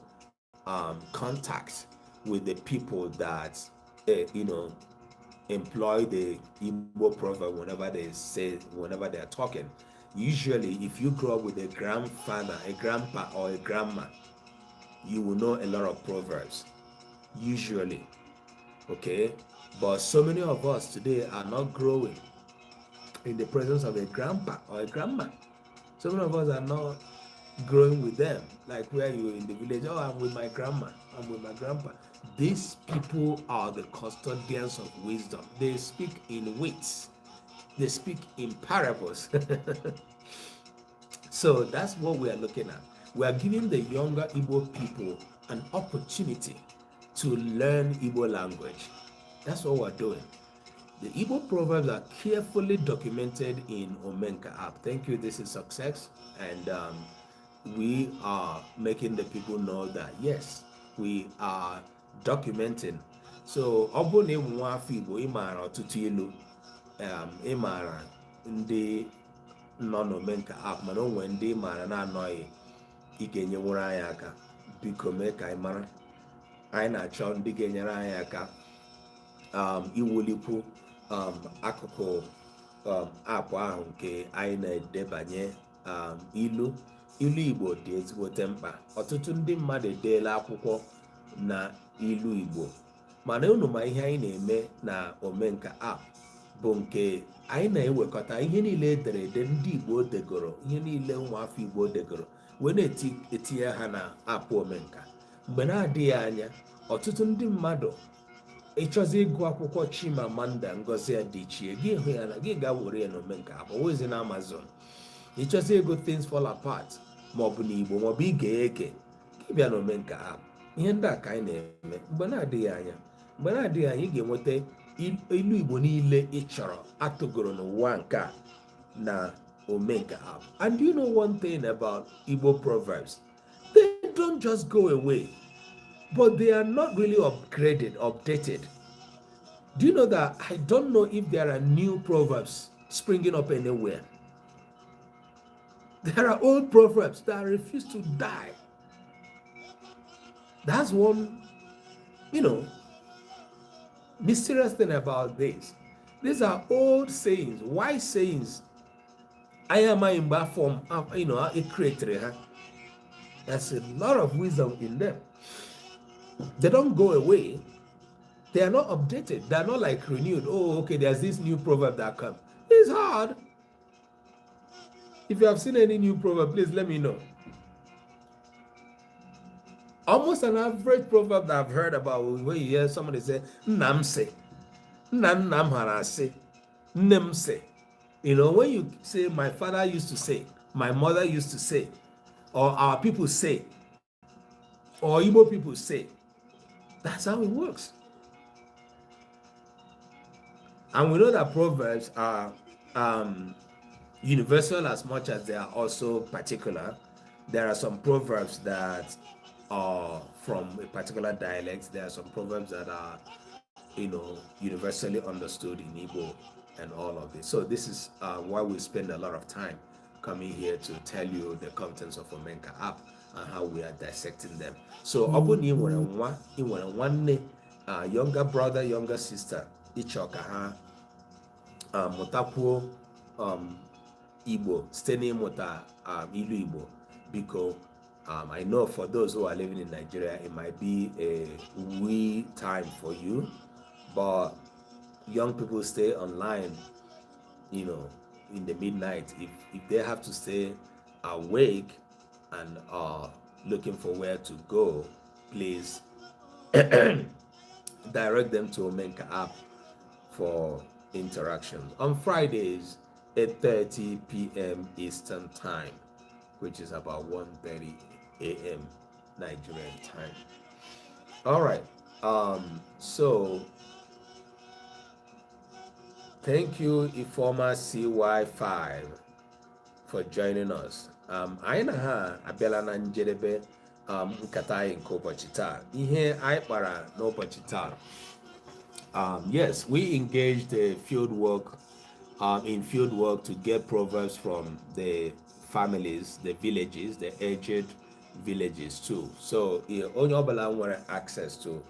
contact with the people that, employ the Igbo proverb whenever they are talking. Usually, if you grow up with a grandfather, a grandpa, or a grandma, you will know a lot of proverbs. Usually. Okay, but so many of us today are not growing in the presence of a grandpa or a grandma. So many of us are not growing with them, like where you in the village. Oh, I'm with my grandma, I'm with my grandpa. These people are the custodians of wisdom. They speak in wits, they speak in parables. So that's what we are looking at. We are giving the younger Igbo people an opportunity to learn Igbo language. That's what we're doing. The Igbo proverbs are carefully documented in Omenka app. Thank you, this is success. And we are making the people know that, yes, we are documenting. So, ọ bụrụ na ịmụ nwa afọ Igbo, ị maara ọtụtụ ilu, ị maara ndị nọ n'Omenka app, mana o nwere ndị ị maara na-anọghị, ị ga-enyenwuru anyị aka. Biko mee ka anyị mara. Anyị na-achọ ndị ga-enyere anyị aka iwulikwu akụkụ apụ ahụ nke anyị na-edebanye ilu Igbo dị ezigbote mkpa. Ọtụtụ ndị mmadụ edeela akwụkwọ na ilu Igbo, mana unu ma ihe anyị na-eme na Omenka app bụ nke anyị na-ewekọta ihe niile ederede ndị Igbo degoro, ihe niile ụmụafọ Igbo degoro, wee na-etinye ha na apụ Omenka. Mgbe na-adịghị anya, ọtụtụ ndị mmadụ ịchọzi ịgụ akwụkwọ Chimamanda Ngozi Adichie, gị hụ ya na gị ga-were ya n'Omenka app, ozi na Amazon. Ịchọzi ịgụ Things Fall Apart maọbụ n'Igbo maọbụ ige eke, gị bịa n'Omenka app. Ihe ndị a ka anyị na-eme. Mgbe na-adịghị anya, ị ga-enweta ilu Igbo niile ị chọrọ atụgoro n'ụwa nke a na Omenka app. And do you know one thing about Igbo proverbs? They don't just go away, but they are not really updated. Do you know that I don't know if there are new proverbs springing up anywhere? There are old proverbs that refuse to die. That's one, mysterious thing about this. These are old sayings, wise sayings. I am in back form, a creator. There's a lot of wisdom in them. They don't go away. They are not updated. They are not like renewed. Oh, okay, there's this new proverb that comes. It's hard. If you have seen any new proverb, please let me know. Almost an average proverb that I've heard about, where you hear somebody say, Namse. Nnam hara say, nnem say. You know, when you say my father used to say, my mother used to say, or our people say, or Igbo people say, that's how it works. And we know that proverbs are universal as much as they are also particular. There are some proverbs that are from a particular dialect. There are some proverbs that are, you know, universally understood in Igbo and all of this. So this is why we spend a lot of time coming here to tell you the contents of Omenka app and how we are dissecting them. So obuni one younger brother, younger sister, ichoka ha mutapuo Igbo, staying muta ilu Igbo, because I know for those who are living in Nigeria, it might be a wee time for you, but young people stay online, you know, in the midnight. If they have to stay awake and are looking for where to go, please direct them to Omenka app for interactions. On Fridays, 8:30 p.m. Eastern Time, which is about 1:30 a.m. Nigerian time. All right. So thank you, Ifoma CY5, for joining us. Anyị na ha abịala na njedebe nkata anyị nke ụbọchị taa. Ihe anyị kpara n'ụbọchị taa. Yes, we engaged the field work to get proverbs from the families, the villages, the aged villages too. So onye ọbụla nwere access to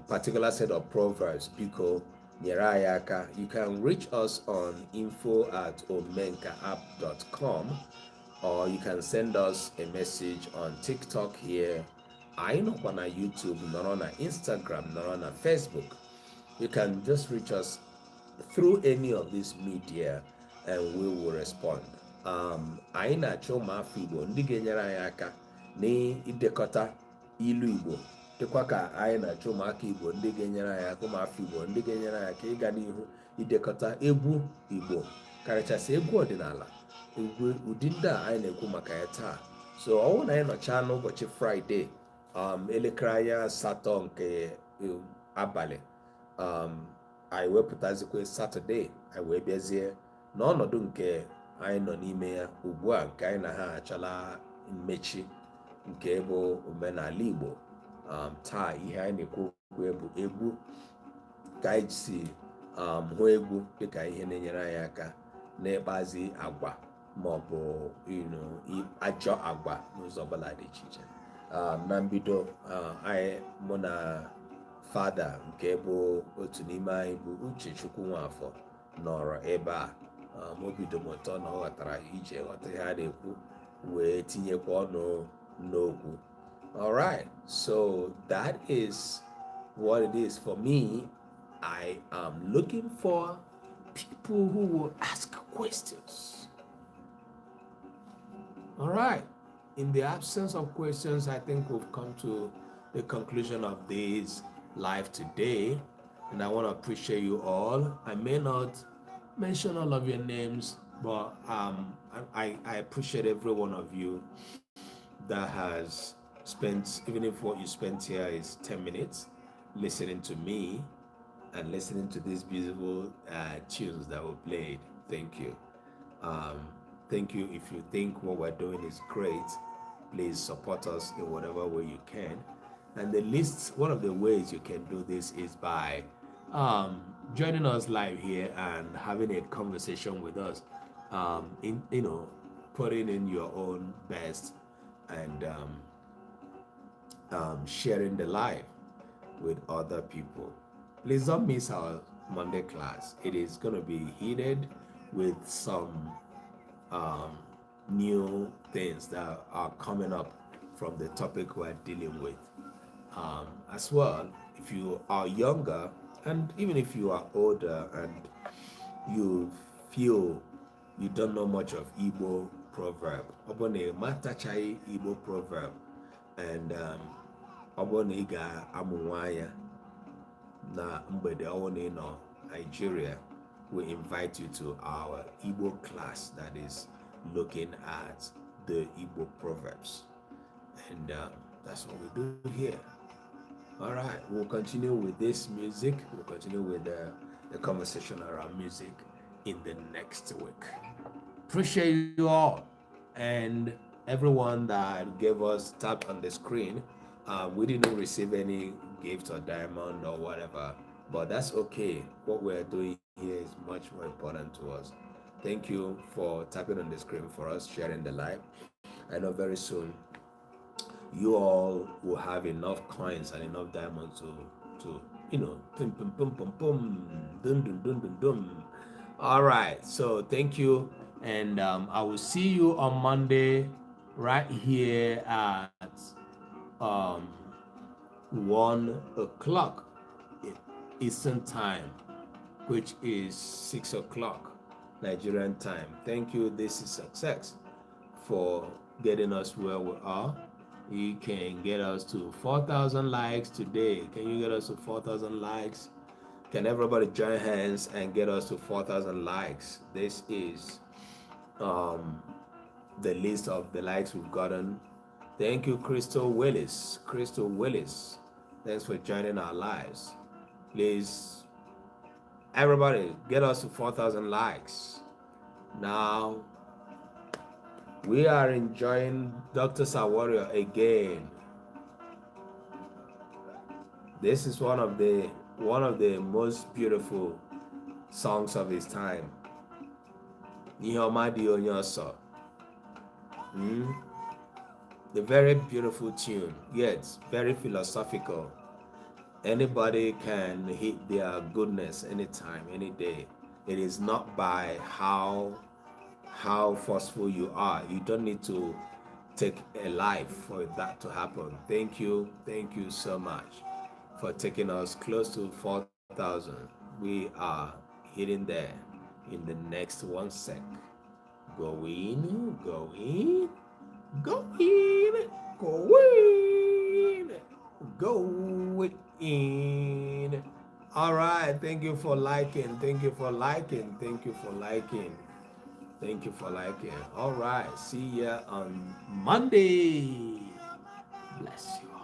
particular set of proverbs, biko nyere anyị aka. You can reach us on info@omenkaapp.com, or you can send us a message on TikTok here. I know on YouTube, not on Instagram, not on Facebook. You can just reach us through any of these media and we will respond. Anyị na-achọ ụmụafọ Igbo ndị ga-enyere anyị aka n'idekọta ilu Igbo, dịkwa ka anyị na-achọ ụmụaka Igbo ndị ga-enyere anyị aka, ụmụafọ Igbo ndị ga-enyere anyị aka ịga n'ihu idekọta egwu Igbo, karịchasị egwu ọdịnala, egwu ụdị ndị a anyị na-ekwu maka ya taa. So ọwụ na anyị nọchaa n'ụbọchị Fraịde elekere anya asatọ nke abalị, anyị wepụtazikwa Satọde, anyị wee bịazie n'ọnọdụ nke anyị nọ n'ime ya ugbu a, nke anyị na ha achala mmechi nke bụ omenala Igbo. Taa ihe anyị na-ekwu bụ egwu, ka anyị si hụ egwu dịka ihe na-enyere anyị aka n'ịkpazi agwa ma ọ bụ ajọ agwa n'ụzọ ọbụla dị iche iche. Na mbido anyị mụ na fada nke bụ otu n'ime anyị bụ Uchechukwu Nwafọ nọrọ ebe a. Obido m ụtọ na ọ ghọtara ije ghọta ihe a na-ekwu wee tinyekwa ọnụ n'okwu. All right, so that is what it is for me. I am looking for people who will ask questions. All right, in the absence of questions, I think we've come to the conclusion of this live today, and I want to appreciate you all. I may not mention all of your names, but I appreciate every one of you that has spent, even if what you spent here is 10 minutes, listening to me and listening to these beautiful tunes that were played. Thank you. Thank you. If you think what we're doing is great, please support us in whatever way you can. And one of the ways you can do this is by joining us live here and having a conversation with us, putting in your own best and sharing the live with other people. Please don't miss our Monday class. It is going to be heated with some new things that are coming up from the topic we're dealing with. As well, if you are younger, and even if you are older and you feel you don't know much of Igbo proverb, obone matachai Igbo proverb, and obone iga amunwaya na mgbede awone no Nigeria, we invite you to our Igbo class that is looking at the Igbo proverbs. And that's what we do here. All right, we'll continue with this music. We'll continue with the conversation around music in the next week. Appreciate you all and everyone that gave us tap on the screen. We didn't receive any gift or diamond or whatever, but that's okay. What we're doing here is much more important to us. Thank you for tapping on the screen for us, sharing the live. I know very soon you all will have enough coins and enough diamonds to pum pum pum pum pum dun dun dun dun dun. All right, so thank you, and I will see you on Monday right here at 1 o'clock Eastern time, which is 6 o'clock Nigerian time. Thank you. This is success for getting us where we are. You can get us to 4,000 likes today. Can you get us to 4,000 likes? Can everybody join hands and get us to 4,000 likes? This is the list of the likes we've gotten. Thank you, Crystal Willis. Crystal Willis, thanks for joining our lives. Please, everybody, get us to 4,000 likes. Now, we are enjoying Dr. Sawario again. This is one of the most beautiful songs of his time. Nihomadi Onyoso. The very beautiful tune, yet very philosophical. Anybody can hit their goodness anytime, any day. It is not by how forceful you are. You don't need to take a life for that to happen. Thank you so much for taking us close to 4,000. We are hitting there in the next 1 sec. Go in. All right, thank you for liking. All right, see ya on Monday. Bless you.